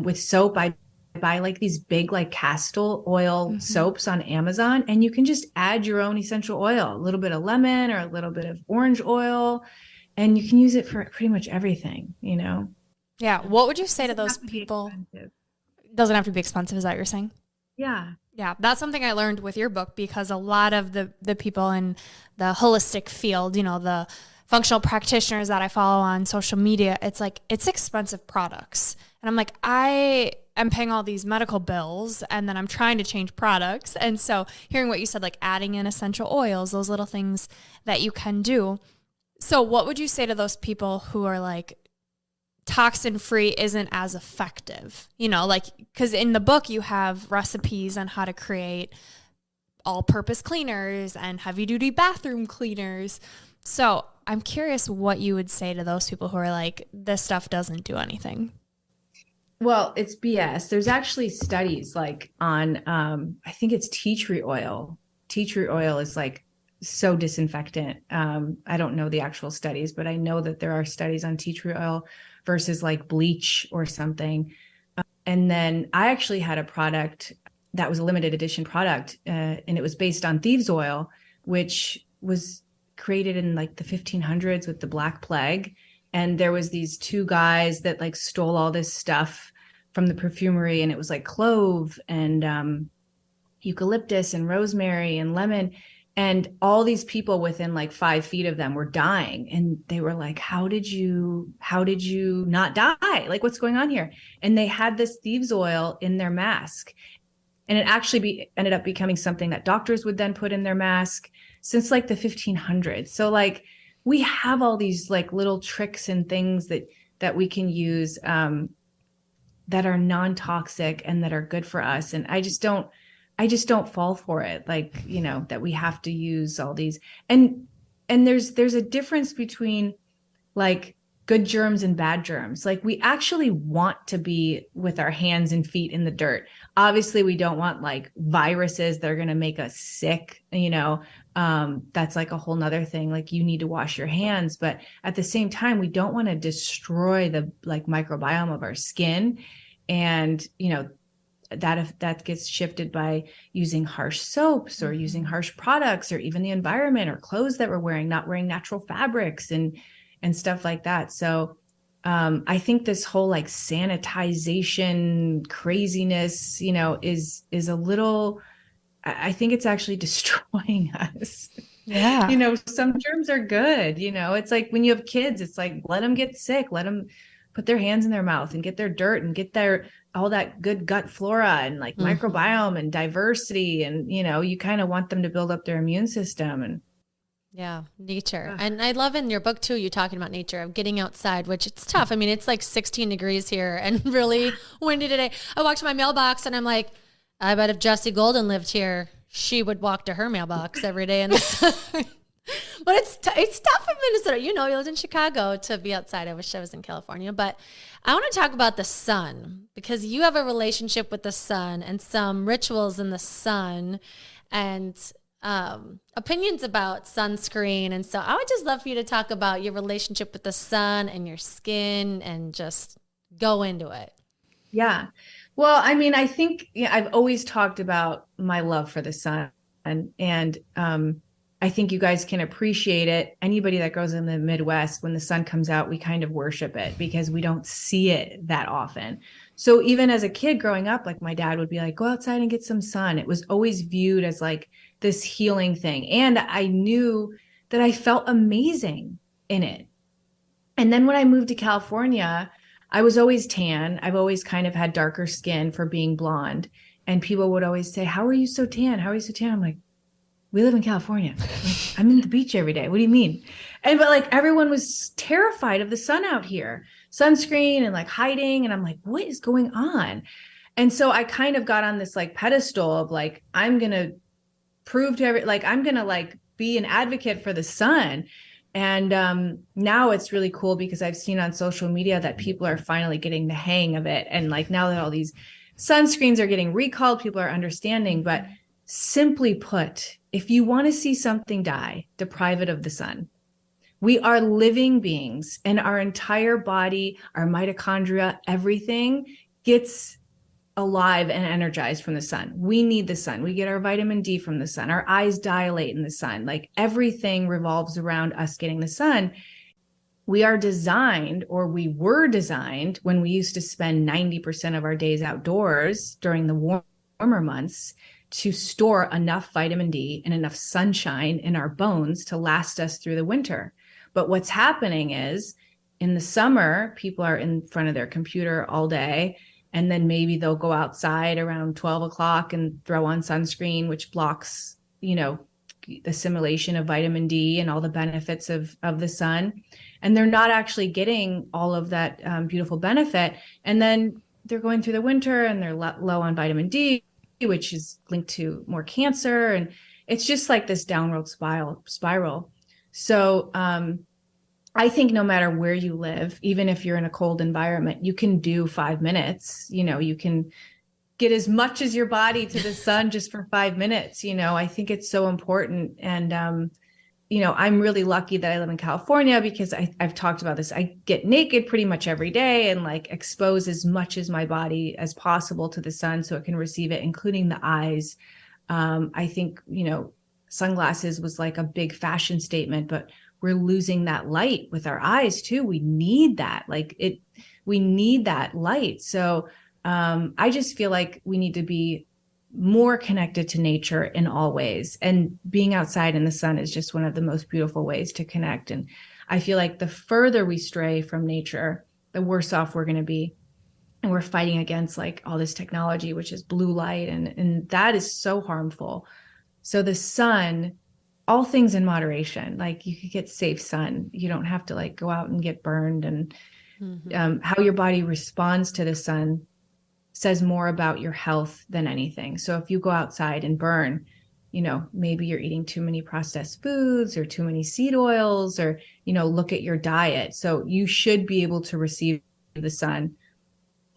With soap, I buy like these big like castor oil soaps on Amazon, and you can just add your own essential oil, a little bit of lemon or a little bit of orange oil, and you can use it for pretty much everything, you know? Yeah. What would you say to those people? Doesn't have to be expensive. Is that what you're saying? Yeah. Yeah. That's something I learned with your book, because a lot of the people in the holistic field, you know, the functional practitioners that I follow on social media, it's like, it's expensive products. And I'm like, I am paying all these medical bills and then I'm trying to change products. And so hearing what you said, like adding in essential oils, those little things that you can do. So what would you say to those people who are like, toxin free isn't as effective? You know, like, because in the book you have recipes on how to create all purpose cleaners and heavy duty bathroom cleaners. So I'm curious what you would say to those people who are like, this stuff doesn't do anything. Well, it's BS. There's actually studies like on, I think it's tea tree oil. Tea tree oil is like so disinfectant. I don't know the actual studies, but I know that there are studies on tea tree oil versus like bleach or something. And then I actually had a product that was a limited edition product, and it was based on thieves oil, which was created in like the 1500s with the Black Plague. And there was these two guys that like stole all this stuff from the perfumery, and it was like clove and eucalyptus and rosemary and lemon. And all these people within like 5 feet of them were dying. And they were like, how did you not die? Like, what's going on here? And they had this thieves oil in their mask. And it actually ended up becoming something that doctors would then put in their mask since like the 1500s. So like we have all these like little tricks and things that we can use that are non-toxic and that are good for us. And I just don't fall for it. Like, you know, that we have to use all these. And there's a difference between like good germs and bad germs. Like we actually want to be with our hands and feet in the dirt. Obviously, we don't want like viruses that are going to make us sick, that's like a whole nother thing. Like you need to wash your hands, but at the same time, we don't want to destroy the like microbiome of our skin. And, that if that gets shifted by using harsh soaps or using harsh products or even the environment or clothes that we're wearing, not wearing natural fabrics and stuff like that. So I think this whole like sanitization craziness, is a little, I think it's actually destroying us. Yeah. Some germs are good. It's like when you have kids, it's like, let them get sick, let them put their hands in their mouth and get their dirt and get all that good gut flora and like microbiome and diversity. And, you kind of want them to build up their immune system. And yeah, nature. And I love in your book too, you talking about nature, of getting outside, which it's tough. I mean, it's like 16 degrees here and really windy today. I walked to my mailbox and I'm like, I bet if Jessie Golden lived here, she would walk to her mailbox every day in the sun. But it's tough in Minnesota. You lived in Chicago to be outside. I wish I was in California. But I want to talk about the sun, because you have a relationship with the sun and some rituals in the sun and opinions about sunscreen. And so I would just love for you to talk about your relationship with the sun and your skin and just go into it. Yeah. Well, I mean, I think I've always talked about my love for the sun, and I think you guys can appreciate it. Anybody that grows in the Midwest, when the sun comes out, we kind of worship it because we don't see it that often. So even as a kid growing up, like my dad would be like, go outside and get some sun. It was always viewed as like this healing thing. And I knew that I felt amazing in it. And then when I moved to California, I was always tan. I've always kind of had darker skin for being blonde. And people would always say, how are you so tan? How are you so tan? I'm like, we live in California. Like, I'm in the beach every day. What do you mean? But like everyone was terrified of the sun out here, sunscreen and like hiding. And I'm like, what is going on? And so I kind of got on this like pedestal of like, I'm going to prove to I'm going to like be an advocate for the sun. And now it's really cool because I've seen on social media that people are finally getting the hang of it. And like now that all these sunscreens are getting recalled, people are understanding. But simply put, if you want to see something die, deprive it of the sun. We are living beings, and our entire body, our mitochondria, everything gets alive and energized from the sun. We need the sun. We get our vitamin D from the sun. Our eyes dilate in the sun. Like everything revolves around us getting the sun. We are designed, or we were designed when we used to spend 90% of our days outdoors during the warmer months, to store enough vitamin D and enough sunshine in our bones to last us through the winter. But what's happening is in the summer, people are in front of their computer all day, and then maybe they'll go outside around 12 o'clock and throw on sunscreen, which blocks, the assimilation of vitamin D and all the benefits of the sun. And they're not actually getting all of that beautiful benefit. And then they're going through the winter and they're low on vitamin D, which is linked to more cancer. And it's just like this downward spiral. So I think no matter where you live, even if you're in a cold environment, you can do 5 minutes. You can get as much as your body to the sun just for 5 minutes. I think it's so important. And, I'm really lucky that I live in California because I've talked about this. I get naked pretty much every day and like expose as much as my body as possible to the sun so it can receive it, including the eyes. I think, sunglasses was like a big fashion statement, but we're losing that light with our eyes too. We need that. We need that light. So I just feel like we need to be more connected to nature in all ways. And being outside in the sun is just one of the most beautiful ways to connect. And I feel like the further we stray from nature, the worse off we're going to be. And we're fighting against like all this technology, which is blue light. And that is so harmful. So the sun, all things in moderation, like you could get safe sun. You don't have to like go out and get burned. And how your body responds to the sun says more about your health than anything. So if you go outside and burn, maybe you're eating too many processed foods or too many seed oils, or, look at your diet. So you should be able to receive the sun.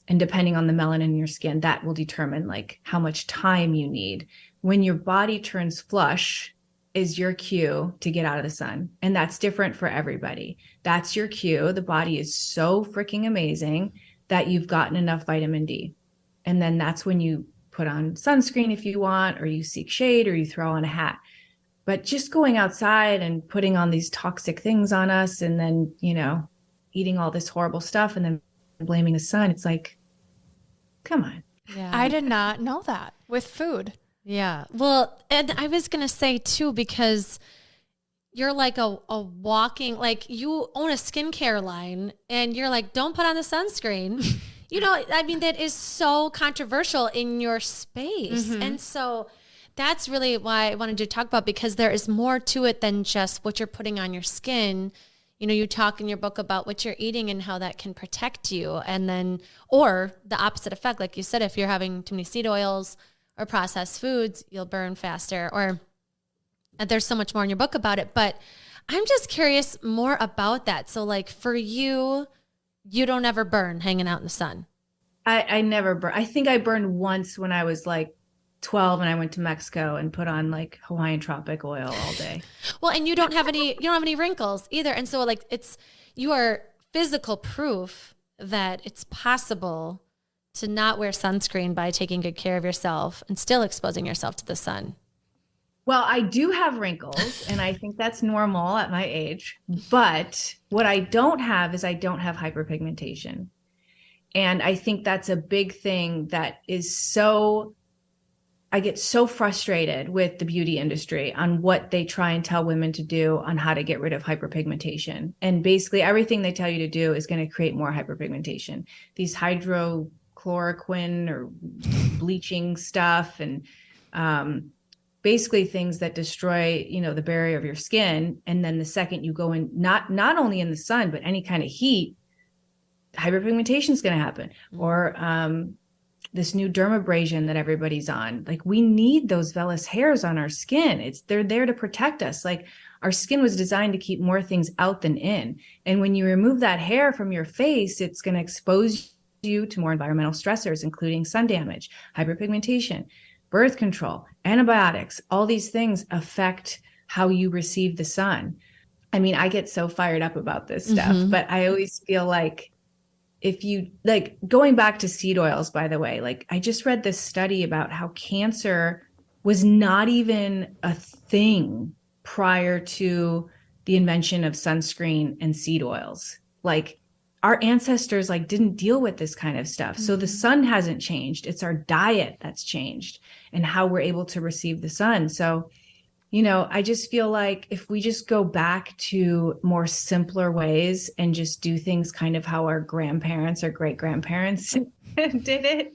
And depending on the melanin in your skin, that will determine like how much time you need. When your body turns flush is your cue to get out of the sun. And that's different for everybody. That's your cue. The body is so freaking amazing that you've gotten enough vitamin D. And then that's when you put on sunscreen if you want, or you seek shade, or you throw on a hat. But just going outside and putting on these toxic things on us, and then, eating all this horrible stuff and then blaming the sun, it's like, come on. Yeah. I did not know that with food. Yeah. Well, and I was going to say too, because you're like a walking, like you own a skincare line and you're like, don't put on the sunscreen. That is so controversial in your space. Mm-hmm. And so that's really why I wanted to talk about, because there is more to it than just what you're putting on your skin. You talk in your book about what you're eating and how that can protect you. And then, or the opposite effect, like you said, if you're having too many seed oils or processed foods, you'll burn faster, or there's so much more in your book about it. But I'm just curious more about that. So like for you, you don't ever burn hanging out in the sun. I never burn. I think I burned once when I was like 12 and I went to Mexico and put on like Hawaiian tropic oil all day. Well, and you don't have any wrinkles either. And so like you are physical proof that it's possible to not wear sunscreen by taking good care of yourself and still exposing yourself to the sun. Well, I do have wrinkles, and I think that's normal at my age. But what I don't have is I don't have hyperpigmentation. And I think that's a big thing that is I get so frustrated with the beauty industry on what they try and tell women to do on how to get rid of hyperpigmentation. And basically everything they tell you to do is going to create more hyperpigmentation. These hydrochloroquine or bleaching stuff, and basically things that destroy, the barrier of your skin. And then the second you go in, not only in the sun, but any kind of heat, hyperpigmentation is going to happen. Or this new dermabrasion that everybody's on. Like, we need those vellus hairs on our skin. They're there to protect us. Like, our skin was designed to keep more things out than in. And when you remove that hair from your face, it's going to expose you to more environmental stressors, including sun damage, hyperpigmentation, birth control, antibiotics. All these things affect how you receive the sun. I mean, I get so fired up about this stuff, but I always feel like, if you like, going back to seed oils, by the way, like I just read this study about how cancer was not even a thing prior to the invention of sunscreen and seed oils. Like, our ancestors didn't deal with this kind of stuff. So the sun hasn't changed. It's our diet that's changed and how we're able to receive the sun. So, I just feel like if we just go back to more simpler ways and just do things kind of how our grandparents or great grandparents did it,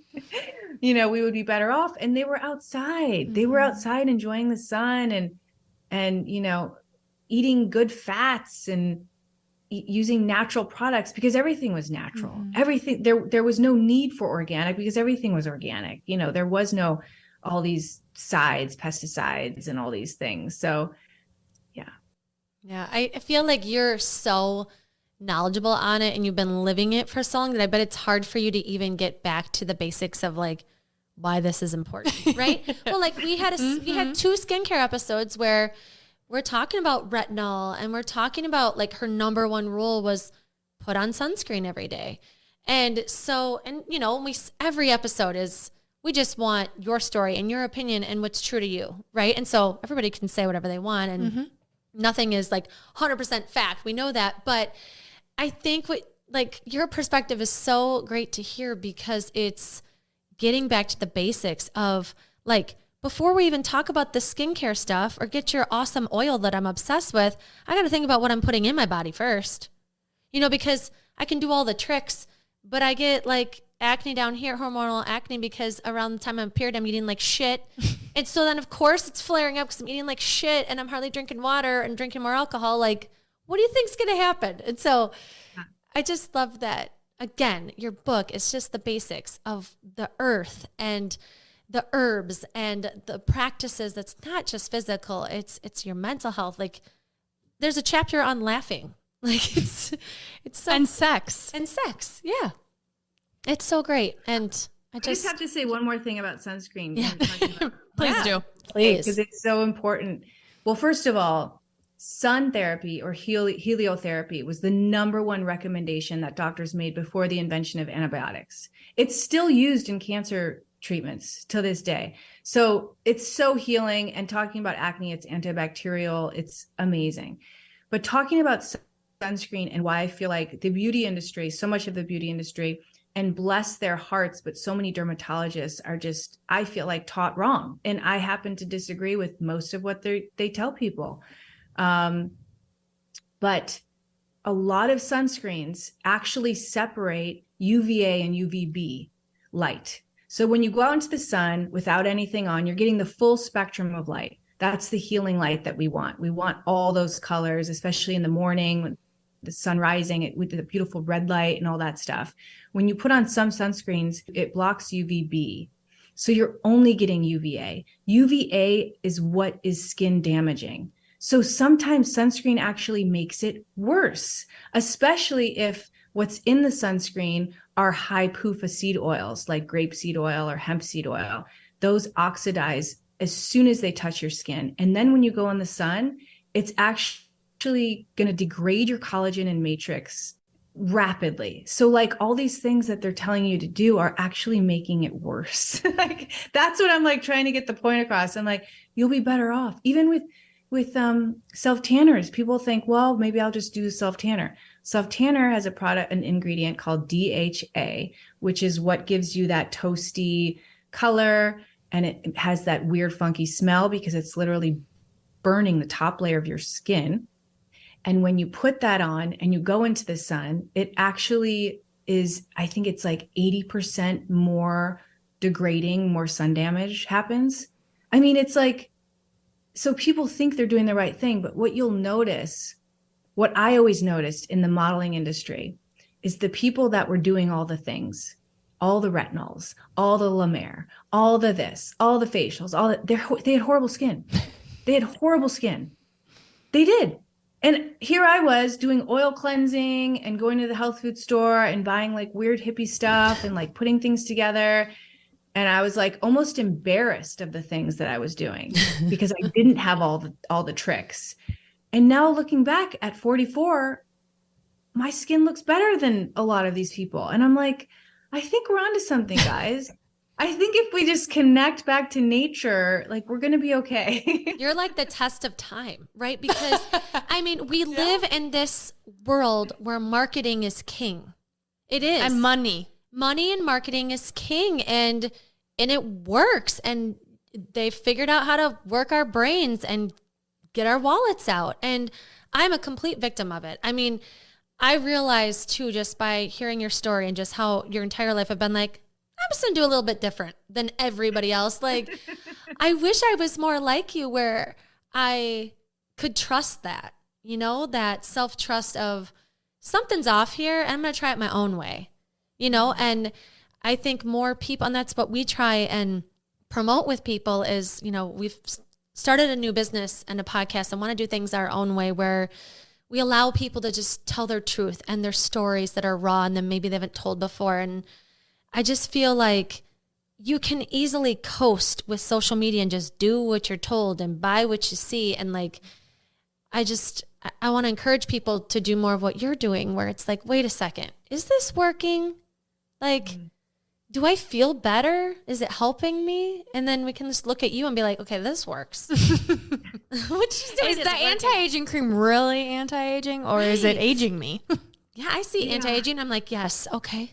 we would be better off. And they were outside. They were outside enjoying the sun and eating good fats and using natural products, because everything was natural. Everything, there was no need for organic because everything was organic. There was no all these pesticides and all these things. So yeah, I feel like you're so knowledgeable on it and you've been living it for so long that I bet it's hard for you to even get back to the basics of like why this is important, right? Well, like we had we had 2 skincare episodes where we're talking about retinol, and we're talking about like her number 1 rule was put on sunscreen every day. And so, and every episode is, we just want your story and your opinion and what's true to you, right? And so everybody can say whatever they want, and nothing is like 100% fact. We know that, but I think your perspective is so great to hear, because it's getting back to the basics of like, before we even talk about the skincare stuff or get your awesome oil that I'm obsessed with, I got to think about what I'm putting in my body first, because I can do all the tricks, but I get like acne down here, hormonal acne, because around the time I'm period, I'm eating like shit. And so then of course it's flaring up because I'm eating like shit and I'm hardly drinking water and drinking more alcohol. Like, what do you think's going to happen? And so I just love that. Again, your book is just the basics of the earth and the herbs and the practices, that's not just physical, it's your mental health. Like there's a chapter on laughing. Like it's so, and sex. Yeah. It's so great. And I just have to say one more thing about sunscreen. Yeah. Please do. Please. Because it's so important. Well, first of all, sun therapy or heliotherapy was the number one recommendation that doctors made before the invention of antibiotics. It's still used in cancer treatments to this day. So it's so healing. And talking about acne, it's antibacterial. It's amazing. But talking about sunscreen and why I feel like the beauty industry, so much of the beauty industry, and bless their hearts, but so many dermatologists are just, I feel like, taught wrong. And I happen to disagree with most of what they tell people. But a lot of sunscreens actually separate UVA and UVB light. So when you go out into the sun without anything on, you're getting the full spectrum of light. That's the healing light that we want. We want all those colors, especially in the morning, when the sun rising with the beautiful red light and all that stuff. When you put on some sunscreens, it blocks UVB. So you're only getting UVA. UVA is what is skin damaging. So sometimes sunscreen actually makes it worse, especially if what's in the sunscreen are high PUFA seed oils like grapeseed oil or hemp seed oil. Those oxidize as soon as they touch your skin. And then when you go in the sun, it's actually going to degrade your collagen and matrix rapidly. So like all these things that they're telling you to do are actually making it worse. Like that's what I'm like trying to get the point across. I'm like, you'll be better off. Even with self tanners, people think, well, maybe I'll just do the self tanner. Self tanner has an ingredient called DHA, which is what gives you that toasty color. And it has that weird funky smell because it's literally burning the top layer of your skin. And when you put that on and you go into the sun, it actually is, I think it's like 80% more degrading, more sun damage happens. I mean, it's like, so people think they're doing the right thing, but what you'll notice, what I always noticed in the modeling industry is the people that were doing all the things, all the retinols, all the La Mer, all the this, all the facials, they had horrible skin. They had horrible skin. They did. And here I was doing oil cleansing and going to the health food store and buying like weird hippie stuff and like putting things together. And I was like almost embarrassed of the things that I was doing because I didn't have all the tricks. And now looking back at 44, my skin looks better than a lot of these people. And I'm like, I think we're onto something, guys. I think if we just connect back to nature, like we're going to be okay. You're like the test of time, right? Because I mean, we live in this world where marketing is king. It is. And money and marketing is king, and it works. And they've figured out how to work our brains and get our wallets out. And I'm a complete victim of it. I mean, I realized too, just by hearing your story and just how your entire life I've been like, I'm just going to do a little bit different than everybody else. Like, I wish I was more like you where I could trust that, you know, that self-trust of something's off here and I'm going to try it my own way, you know? And I think more people, and that's what we try and promote with people is, you know, we've started a new business and a podcast and want to do things our own way where we allow people to just tell their truth and their stories that are raw and then maybe they haven't told before. And I just feel like you can easily coast with social media and just do what you're told and buy what you see. And like, I want to encourage people to do more of what you're doing where it's like, wait a second, is this working? Like, do I feel better? Is it helping me? And then we can just look at you and be like, okay, this works. What she's doing is the anti-aging cream really anti-aging or is it aging me? Yeah, I see anti-aging. I'm like, yes, okay.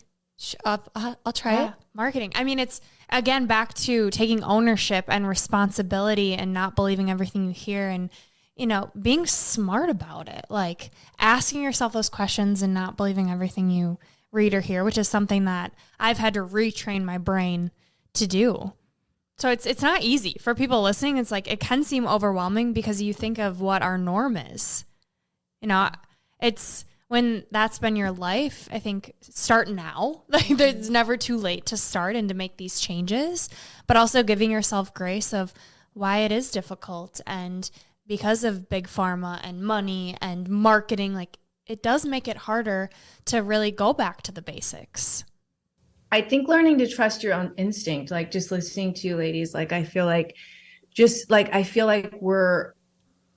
I'll try it. Marketing. I mean, it's again back to taking ownership and responsibility and not believing everything you hear and, you know, being smart about it. Like asking yourself those questions and not believing everything you read or hear, which is something that I've had to retrain my brain to do. So it's not easy for people listening. It's like, it can seem overwhelming because you think of what our norm is. You know, it's when that's been your life, I think start now. Like it's never too late to start and to make these changes, but also giving yourself grace of why it is difficult. And because of big pharma and money and marketing, like it does make it harder to really go back to the basics. I think learning to trust your own instinct, like just listening to you ladies, like I feel like we're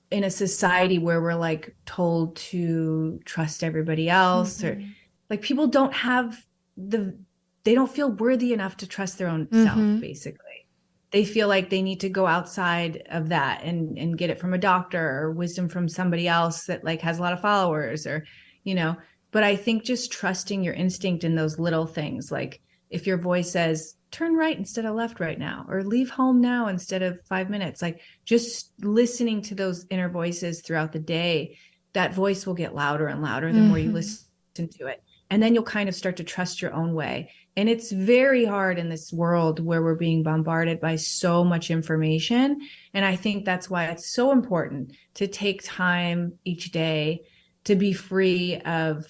in a society where we're like told to trust everybody else, or like people don't have they don't feel worthy enough to trust their own self. Basically, they feel like they need to go outside of that and get it from a doctor or wisdom from somebody else that like has a lot of followers, or, you know. But I think just trusting your instinct in those little things, like if your voice says turn right instead of left right now, or leave home now instead of 5 minutes, like just listening to those inner voices throughout the day, that voice will get louder and louder the more you listen to it. And then you'll kind of start to trust your own way. And it's very hard in this world where we're being bombarded by so much information. And I think that's why it's so important to take time each day to be free of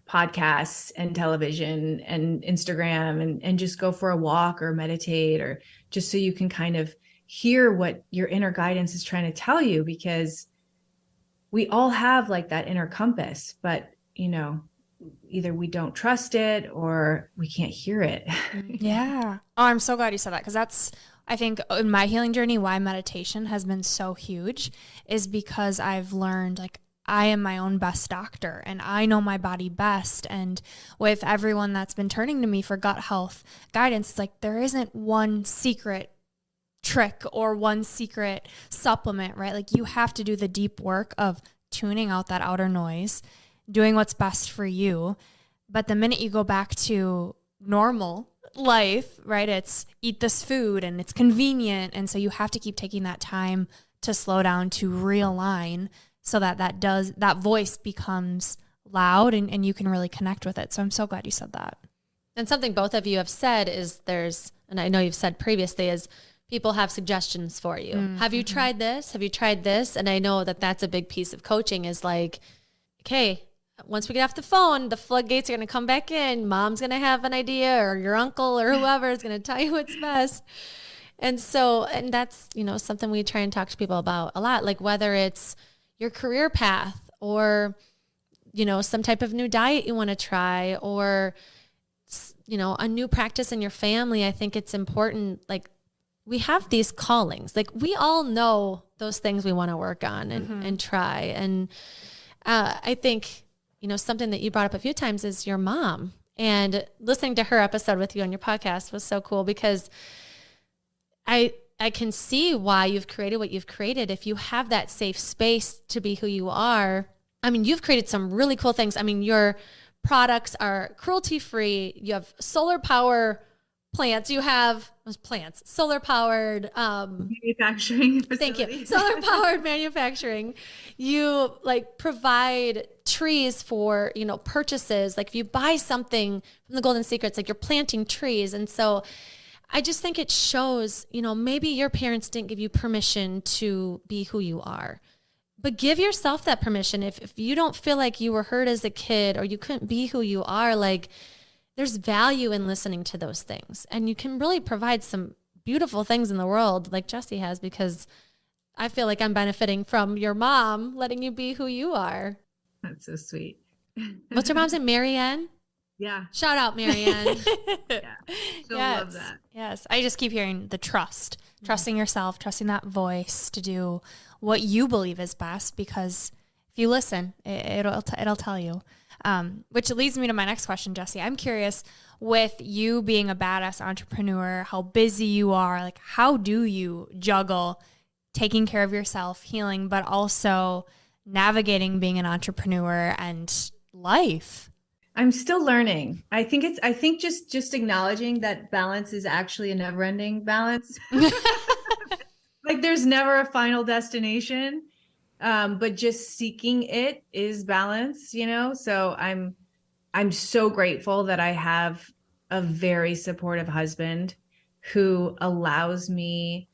podcasts and television and Instagram, and just go for a walk or meditate, or just so you can kind of hear what your inner guidance is trying to tell you, because we all have like that inner compass, but you know, either we don't trust it or we can't hear it. Yeah. Oh, I'm so glad you said that, because that's, I think in my healing journey, why meditation has been so huge is because I've learned like I am my own best doctor and I know my body best. And with everyone that's been turning to me for gut health guidance, it's like there isn't one secret trick or one secret supplement, right? Like you have to do the deep work of tuning out that outer noise, doing what's best for you. But the minute you go back to normal life, right, it's eat this food and it's convenient. And so you have to keep taking that time to slow down, to realign, so that voice becomes loud and you can really connect with it. So I'm so glad you said that. And something both of you have said is and I know you've said previously, is people have suggestions for you. Have you tried this? Have you tried this? And I know that that's a big piece of coaching is like, okay, once we get off the phone, the floodgates are going to come back in. Mom's going to have an idea, or your uncle or whoever is going to tell you what's best. And that's, you know, something we try and talk to people about a lot, like whether it's your career path or, you know, some type of new diet you want to try, or, you know, a new practice in your family. I think it's important. Like we have these callings, like we all know those things we want to work on and try. And I think, you know, something that you brought up a few times is your mom, and listening to her episode with you on your podcast was so cool, because I can see why you've created what you've created. If you have that safe space to be who you are, I mean, you've created some really cool things. I mean, your products are cruelty-free. You have solar power plants. You have solar powered manufacturing facility. Thank you. Solar powered manufacturing. You like provide trees for, you know, purchases. Like if you buy something from the Golden Secrets, like you're planting trees. And so I just think it shows, you know, maybe your parents didn't give you permission to be who you are, but give yourself that permission. If you don't feel like you were hurt as a kid or you couldn't be who you are, like there's value in listening to those things. And you can really provide some beautiful things in the world like Jessie has, because I feel like I'm benefiting from your mom letting you be who you are. That's so sweet. What's your mom's name? Marianne? Yeah. Shout out, Marianne. Yeah. She'll love that. Yes. I just keep hearing the trusting yourself, trusting that voice to do what you believe is best, because if you listen, it'll tell you. Which leads me to my next question, Jessie. I'm curious, with you being a badass entrepreneur, how busy you are, like how do you juggle taking care of yourself, healing, but also navigating being an entrepreneur and life? I'm still learning. I think just acknowledging that balance is actually a never-ending balance. Like there's never a final destination. But just seeking it is balance, you know? So I'm so grateful that I have a very supportive husband who allows me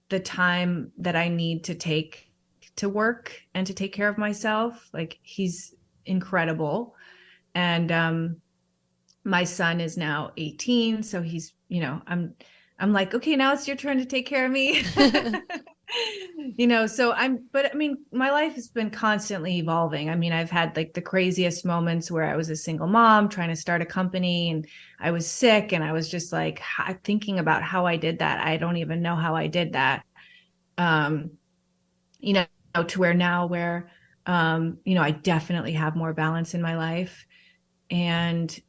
the time that I need to take to work and to take care of myself. Like he's incredible. And my son is now 18, so he's, I'm like, okay, now it's your turn to take care of me. So but I mean, my life has been constantly evolving. I mean, I've had like the craziest moments where I was a single mom trying to start a company and I was sick and I was just like thinking about how I did that. I don't even know how I did that. To where now where, I definitely have more balance in my life. And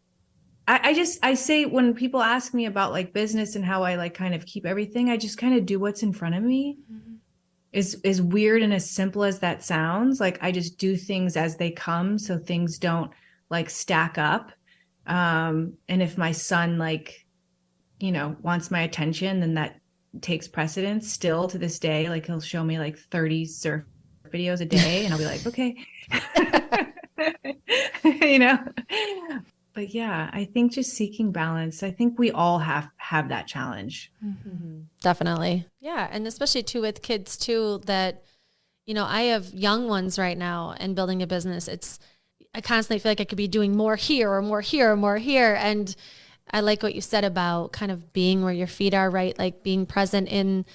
I say when people ask me about like business and how I like kind of keep everything, I just kind of do what's in front of me. Mm-hmm. As weird and as simple as that sounds, like I just do things as they come. So things don't like stack up. And if my son wants my attention, then that takes precedence still to this day. Like he'll show me like 30 surf videos a day and I'll be like, okay. But yeah, I think just seeking balance. I think we all have that challenge. Mm-hmm. Definitely. Yeah. And especially too with kids too, that, I have young ones right now and building a business. I constantly feel like I could be doing more here or more here or more here. And I like what you said about kind of being where your feet are, right? Like being present in,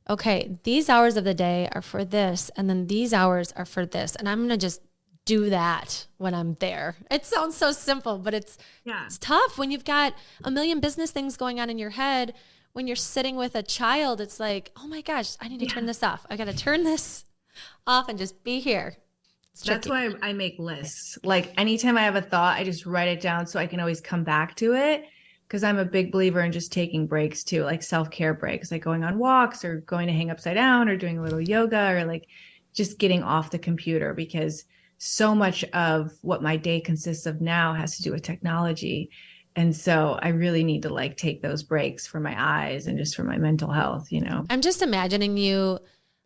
okay, these hours of the day are for this. And then these hours are for this. And I'm going to just do that when I'm there. It sounds so simple, but it's tough when you've got a million business things going on in your head. When you're sitting with a child, it's like, oh my gosh, I need to turn this off. I got to turn this off and just be here. That's why I make lists. Like anytime I have a thought, I just write it down so I can always come back to it. Because I'm a big believer in just taking breaks too, like self-care breaks, like going on walks or going to hang upside down or doing a little yoga or like just getting off the computer, because so much of what my day consists of now has to do with technology. And so I really need to like take those breaks for my eyes and just for my mental health, I'm just imagining you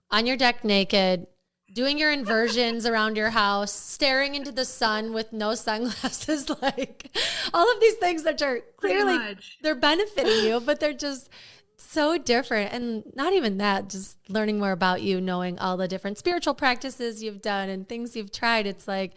on your deck naked, doing your inversions around your house, staring into the sun with no sunglasses, like all of these things that are clearly they're benefiting you, but they're just so different. And not even that, just learning more about you, knowing all the different spiritual practices you've done and things you've tried. It's like,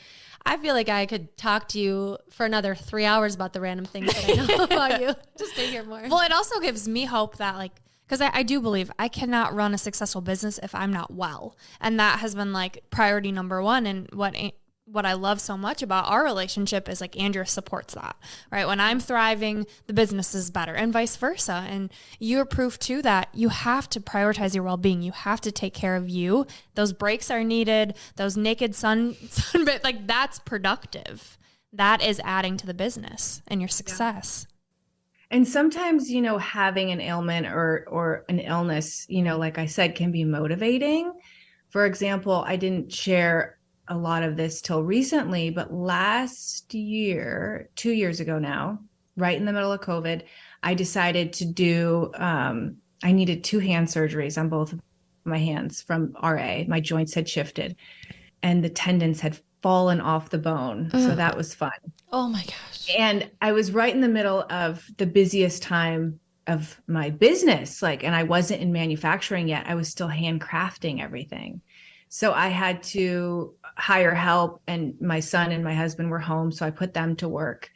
I feel like I could talk to you for another 3 hours about the random things that I know about you, just to hear more. Well, it also gives me hope that like, because I do believe I cannot run a successful business if I'm not well. And that has been like priority number one. And what I love so much about our relationship is like Andrea supports that, right? When I'm thriving, the business is better and vice versa. And you're proof too that you have to prioritize your well-being. You have to take care of you. Those breaks are needed. Those naked sunbed, like that's productive. That is adding to the business and your success. Yeah. And sometimes, having an ailment or an illness, like I said, can be motivating. For example, I didn't share a lot of this till recently, but last year, 2 years ago now, right in the middle of COVID, I decided to do, I needed 2 hand surgeries on both of my hands from RA. My joints had shifted and the tendons had fallen off the bone. So that was fun. Oh my gosh. And I was right in the middle of the busiest time of my business. And I wasn't in manufacturing yet. I was still handcrafting everything. So I had to hire help, and my son and my husband were home. So I put them to work.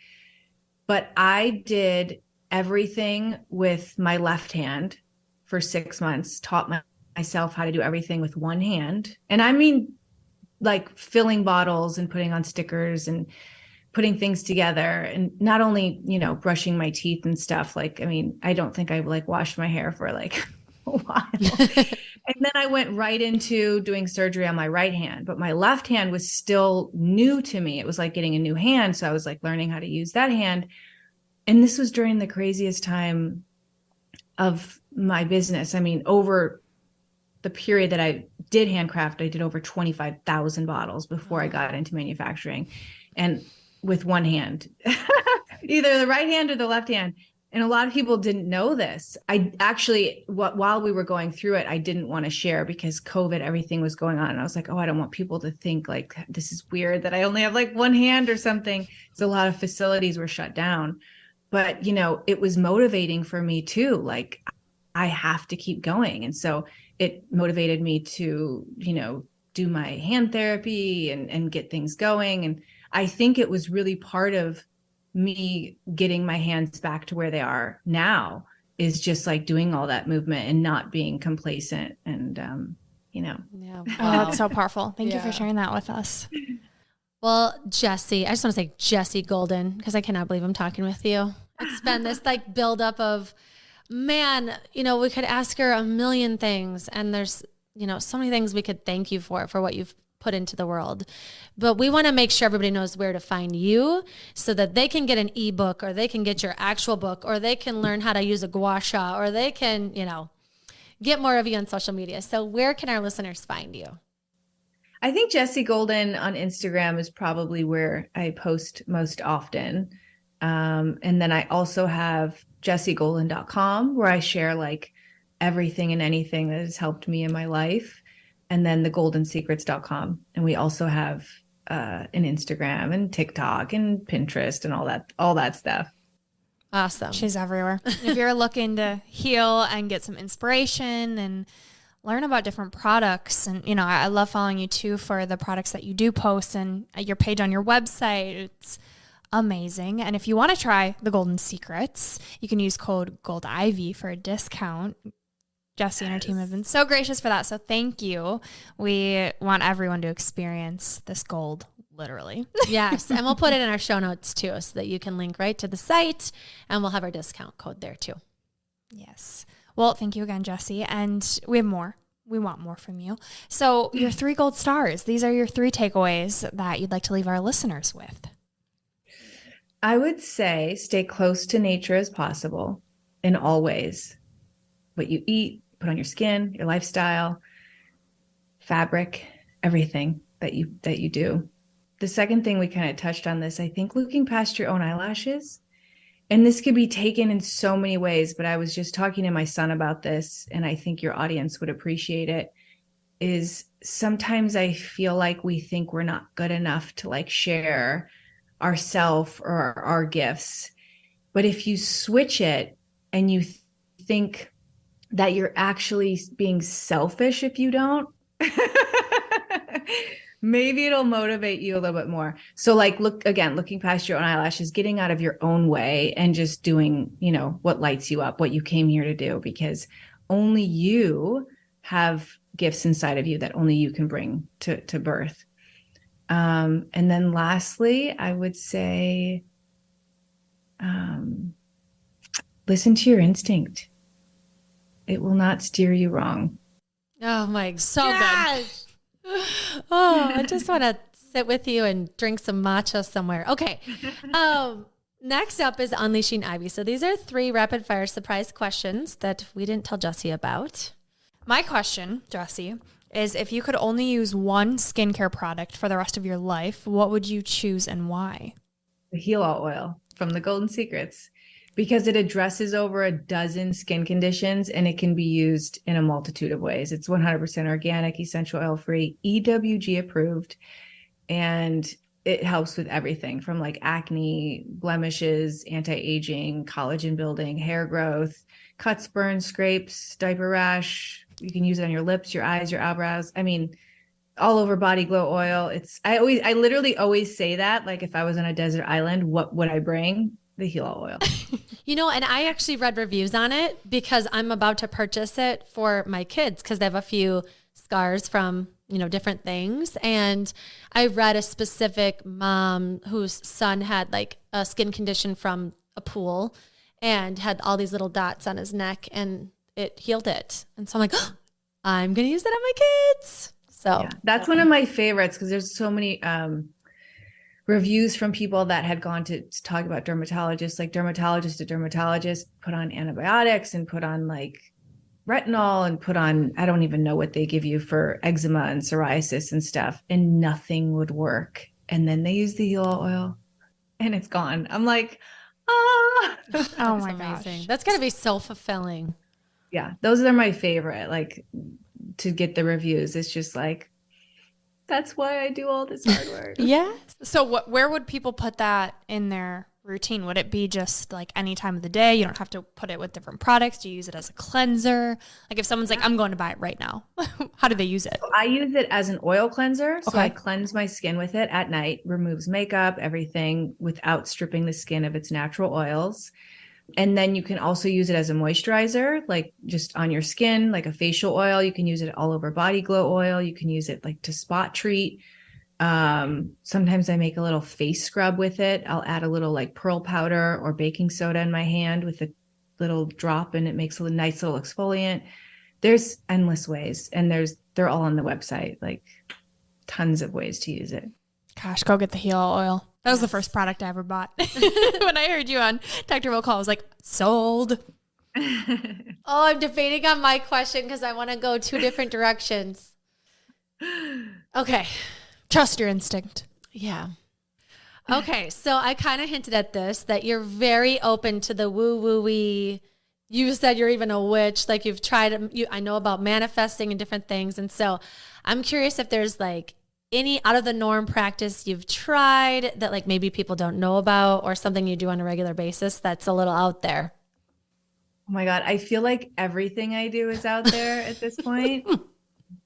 But I did everything with my left hand for 6 months, taught myself how to do everything with one hand. And I mean, like filling bottles and putting on stickers and putting things together, and not only, brushing my teeth and stuff. I don't think I washed my hair for a while. And then I went right into doing surgery on my right hand, but my left hand was still new to me. It was like getting a new hand. So I was learning how to use that hand. And this was during the craziest time of my business. Over the period that I did handcraft, I did over 25,000 bottles before I got into manufacturing, and with one hand, either the right hand or the left hand. And a lot of people didn't know this. I actually, while we were going through it, I didn't want to share because COVID, everything was going on. And I was like, oh, I don't want people to think this is weird that I only have one hand or something. So a lot of facilities were shut down. But, it was motivating for me too. I have to keep going. And so it motivated me to, do my hand therapy and get things going. And I think it was really part of me getting my hands back to where they are now, is just like doing all that movement and not being complacent. And, Yeah. Oh, Wow. that's so powerful. Thank you for Yeah. sharing that with us. Well, Jessie, I just want to say Jessie Golden, because I cannot believe I'm talking with you. It's been this like buildup of, man, we could ask her a million things, and there's, so many things we could thank you for what you've put into the world. But we want to make sure everybody knows where to find you so that they can get an ebook, or they can get your actual book, or they can learn how to use a gua sha, or they can, get more of you on social media. So where can our listeners find you? I think Jessie Golden on Instagram is probably where I post most often. And then I also have jessiegolden.com, where I share like everything and anything that has helped me in my life. And then thegoldensecrets.com. And we also have an Instagram and TikTok and Pinterest and all that stuff. Awesome. She's everywhere. If you're looking to heal and get some inspiration and learn about different products, and I love following you too for the products that you do post and your page on your website. It's amazing. And if you want to try the Golden Secrets, you can use code GOLDIVY for a discount. Jessie and her team have been so gracious for that. So thank you. We want everyone to experience this gold, literally. Yes. And we'll put it in our show notes too, so that you can link right to the site, and we'll have our discount code there too. Yes. Well, thank you again, Jessie. And we have more. We want more from you. So your 3 gold stars, these are your 3 takeaways that you'd like to leave our listeners with. I would say stay close to nature as possible in all ways. What you eat, put on your skin, your lifestyle, fabric, everything that you do. The second thing, we kind of touched on this, I think looking past your own eyelashes. And this could be taken in so many ways, but I was just talking to my son about this, and I think your audience would appreciate it, is sometimes I feel like we think we're not good enough to like share ourself or our gifts. But if you switch it and you think that you're actually being selfish if you don't, maybe it'll motivate you a little bit more. So like, looking past your own eyelashes, getting out of your own way and just doing, what lights you up, what you came here to do, because only you have gifts inside of you that only you can bring to birth. And then lastly, I would say, listen to your instinct. It will not steer you wrong. Oh my gosh. Oh, I just want to sit with you and drink some matcha somewhere. Okay. Next up is Unleashing Ivy. So these are 3 rapid fire surprise questions that we didn't tell Jessie about. My question, Jessie, is if you could only use one skincare product for the rest of your life, what would you choose and why? The Heal All oil from the Golden Secrets, because it addresses over a dozen skin conditions and it can be used in a multitude of ways. It's 100% organic, essential oil free, EWG approved, and it helps with everything from like acne, blemishes, anti-aging, collagen building, hair growth, cuts, burns, scrapes, diaper rash. You can use it on your lips, your eyes, your eyebrows. I mean, all over body glow oil. I literally always say that, like if I was on a desert island, what would I bring? The Heal All oil. And I actually read reviews on it because I'm about to purchase it for my kids because they have a few scars from, different things. And I read a specific mom whose son had like a skin condition from a pool and had all these little dots on his neck, and it healed it. And so I'm like, oh, I'm going to use that on my kids. So yeah, that's one of my favorites because there's so many reviews from people that had gone to talk about dermatologists, like dermatologist to dermatologist, put on antibiotics and put on like retinol and put on, I don't even know what they give you for eczema and psoriasis and stuff, and nothing would work. And then they use the Heal All oil and it's gone. I'm like, oh my gosh. That's got to be so fulfilling. Yeah, those are my favorite, like to get the reviews. It's just like, that's why I do all this hard work. Yes. So where would people put that in their routine? Would it be just like any time of the day? You don't have to put it with different products. Do you use it as a cleanser? Like if someone's like, I'm going to buy it right now, how do they use it? I use it as an oil cleanser. So Okay. I cleanse my skin with it at night, removes makeup, everything without stripping the skin of its natural oils. And then you can also use it as a moisturizer, like just on your skin, like a facial oil. You can use it all over body glow oil. You can use it like to spot treat. Sometimes I make a little face scrub with it. I'll add a little like pearl powder or baking soda in my hand with a little drop, and it makes a nice little exfoliant. There's endless ways, and they're all on the website, like tons of ways to use it. Gosh, go get the heel oil. That was the first product I ever bought. When I heard you on Dr. Will Call, I was like, sold. Oh, I'm debating on my question because I want to go 2 different directions. Okay. Trust your instinct. Yeah. Okay. So I kind of hinted at this, that you're very open to the woo-woo-y. You said you're even a witch. Like you've tried, I know about manifesting and different things. And so I'm curious if there's like any out of the norm practice you've tried that like maybe people don't know about, or something you do on a regular basis that's a little out there. Oh my God. I feel like everything I do is out there at this point.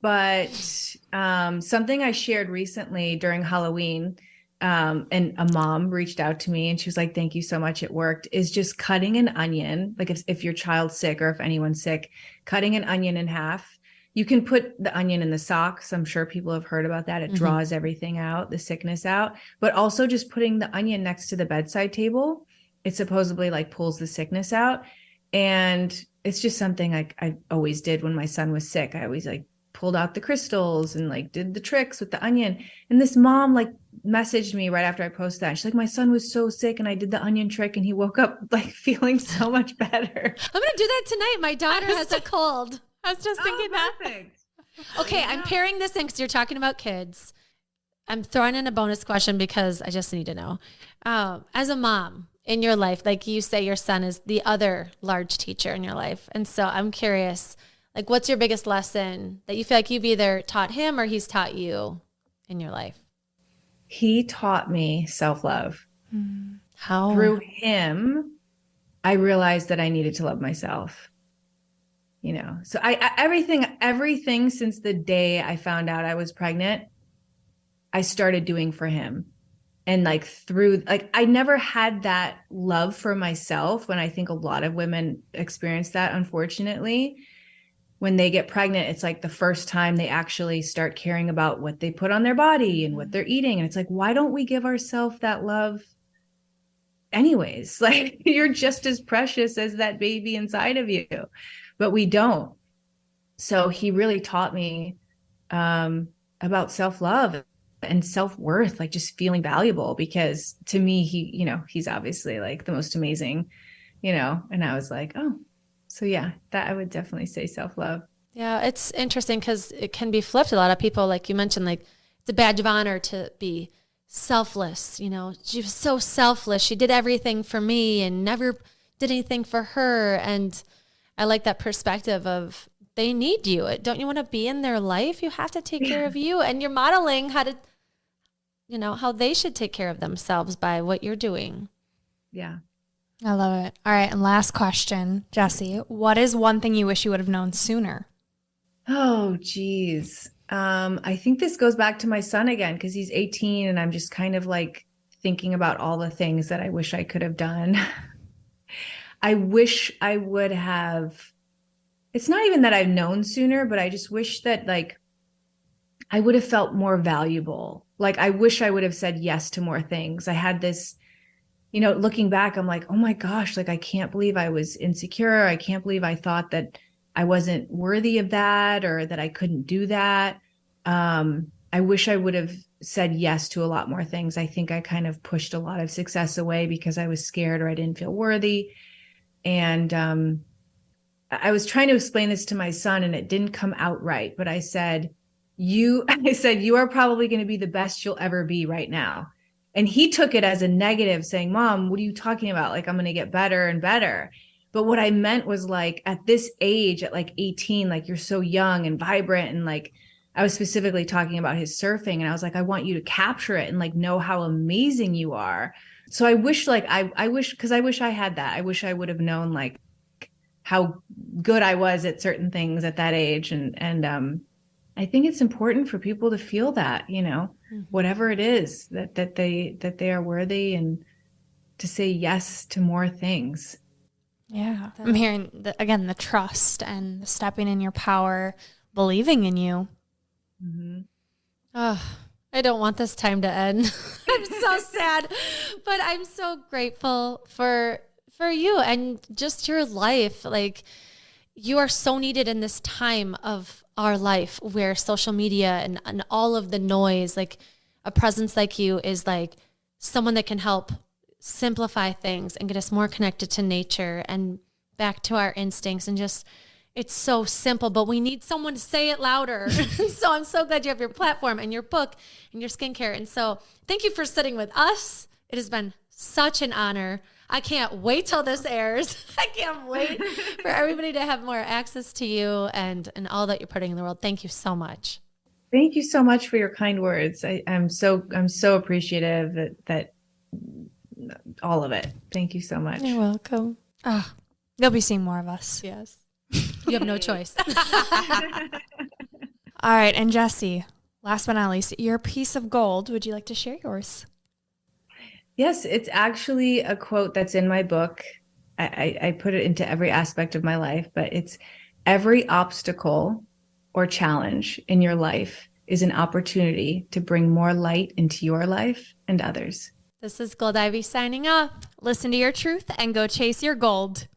But something I shared recently during Halloween, and a mom reached out to me and she was like, thank you so much, it worked, is just cutting an onion. Like if your child's sick or if anyone's sick, cutting an onion in half. You can put the onion in the socks. I'm sure people have heard about that. It draws everything out, the sickness out, but also just putting the onion next to the bedside table. It supposedly like pulls the sickness out. And it's just something I always did when my son was sick. I always like pulled out the crystals and like did the tricks with the onion. And this mom like messaged me right after I posted that. She's like, my son was so sick and I did the onion trick and he woke up like feeling so much better. I'm going to do that tonight. My daughter has a cold. I was just thinking that. Perfect. Okay, I'm pairing this in because you're talking about kids. I'm throwing in a bonus question because I just need to know. As a mom in your life, like you say, your son is the other large teacher in your life. And so I'm curious, like, what's your biggest lesson that you feel like you've either taught him or he's taught you in your life? He taught me self-love. How? Through him, I realized that I needed to love myself. You know, so everything since the day I found out I was pregnant, I started doing for him. And like I never had that love for myself, when I think a lot of women experience that, unfortunately. When they get pregnant, it's like the first time they actually start caring about what they put on their body and what they're eating. And it's like, why don't we give ourselves that love anyways? Like, you're just as precious as that baby inside of you. But we don't. So he really taught me about self-love and self-worth, like just feeling valuable, because to me, he's obviously like the most amazing, and I was like, oh, so yeah, that I would definitely say self-love. Yeah, it's interesting because it can be flipped. A lot of people, like you mentioned, like it's a badge of honor to be selfless. She was so selfless. She did everything for me and never did anything for her. And I like that perspective of they need you. Don't you want to be in their life? You have to take care of you. And you're modeling how to, how they should take care of themselves by what you're doing. Yeah. I love it. All right. And last question, Jessie, what is one thing you wish you would have known sooner? Oh, geez. I think this goes back to my son again, because he's 18 and I'm just kind of like thinking about all the things that I wish I could have done. I wish I would have, it's not even that I've known sooner, but I just wish that like I would have felt more valuable. Like I wish I would have said yes to more things. I had this, looking back, I'm like, oh my gosh, like I can't believe I was insecure. I can't believe I thought that I wasn't worthy of that or that I couldn't do that. I wish I would have said yes to a lot more things. I think I kind of pushed a lot of success away because I was scared or I didn't feel worthy. And I was trying to explain this to my son and it didn't come out right. But I said, you are probably going to be the best you'll ever be right now. And he took it as a negative, saying, Mom, what are you talking about? Like, I'm going to get better and better. But what I meant was like, at this age, at like 18, like you're so young and vibrant. And like, I was specifically talking about his surfing. And I was like, I want you to capture it and like know how amazing you are. so I wish like I wish, because I wish I had that. I wish I would have known like how good I was at certain things at that age. And I think it's important for people to feel that, you know, whatever it is that they are worthy, and to say yes to more things. Yeah. I'm hearing, again, the trust and stepping in your power, believing in you. Mm-hmm. Oh, I don't want this time to end. I'm so sad, but I'm so grateful for you and just your life. Like, you are so needed in this time of our life where social media and all of the noise, like a presence like you is like someone that can help simplify things and get us more connected to nature and back to our instincts. And just, it's so simple, but we need someone to say it louder. So I'm so glad you have your platform and your book and your skincare. And so thank you for sitting with us. It has been such an honor. I can't wait till this airs. I can't wait for everybody to have more access to you and all that you're putting in the world. Thank you so much. Thank you so much for your kind words. I'm so appreciative that all of it. Thank you so much. You're welcome. Oh, you'll be seeing more of us. Yes. You have no choice. All right. And Jessie, last but not least, your piece of gold. Would you like to share yours? Yes, it's actually a quote that's in my book. I put it into every aspect of my life, but it's every obstacle or challenge in your life is an opportunity to bring more light into your life and others. This is Gold Ivy signing off. Listen to your truth and go chase your gold.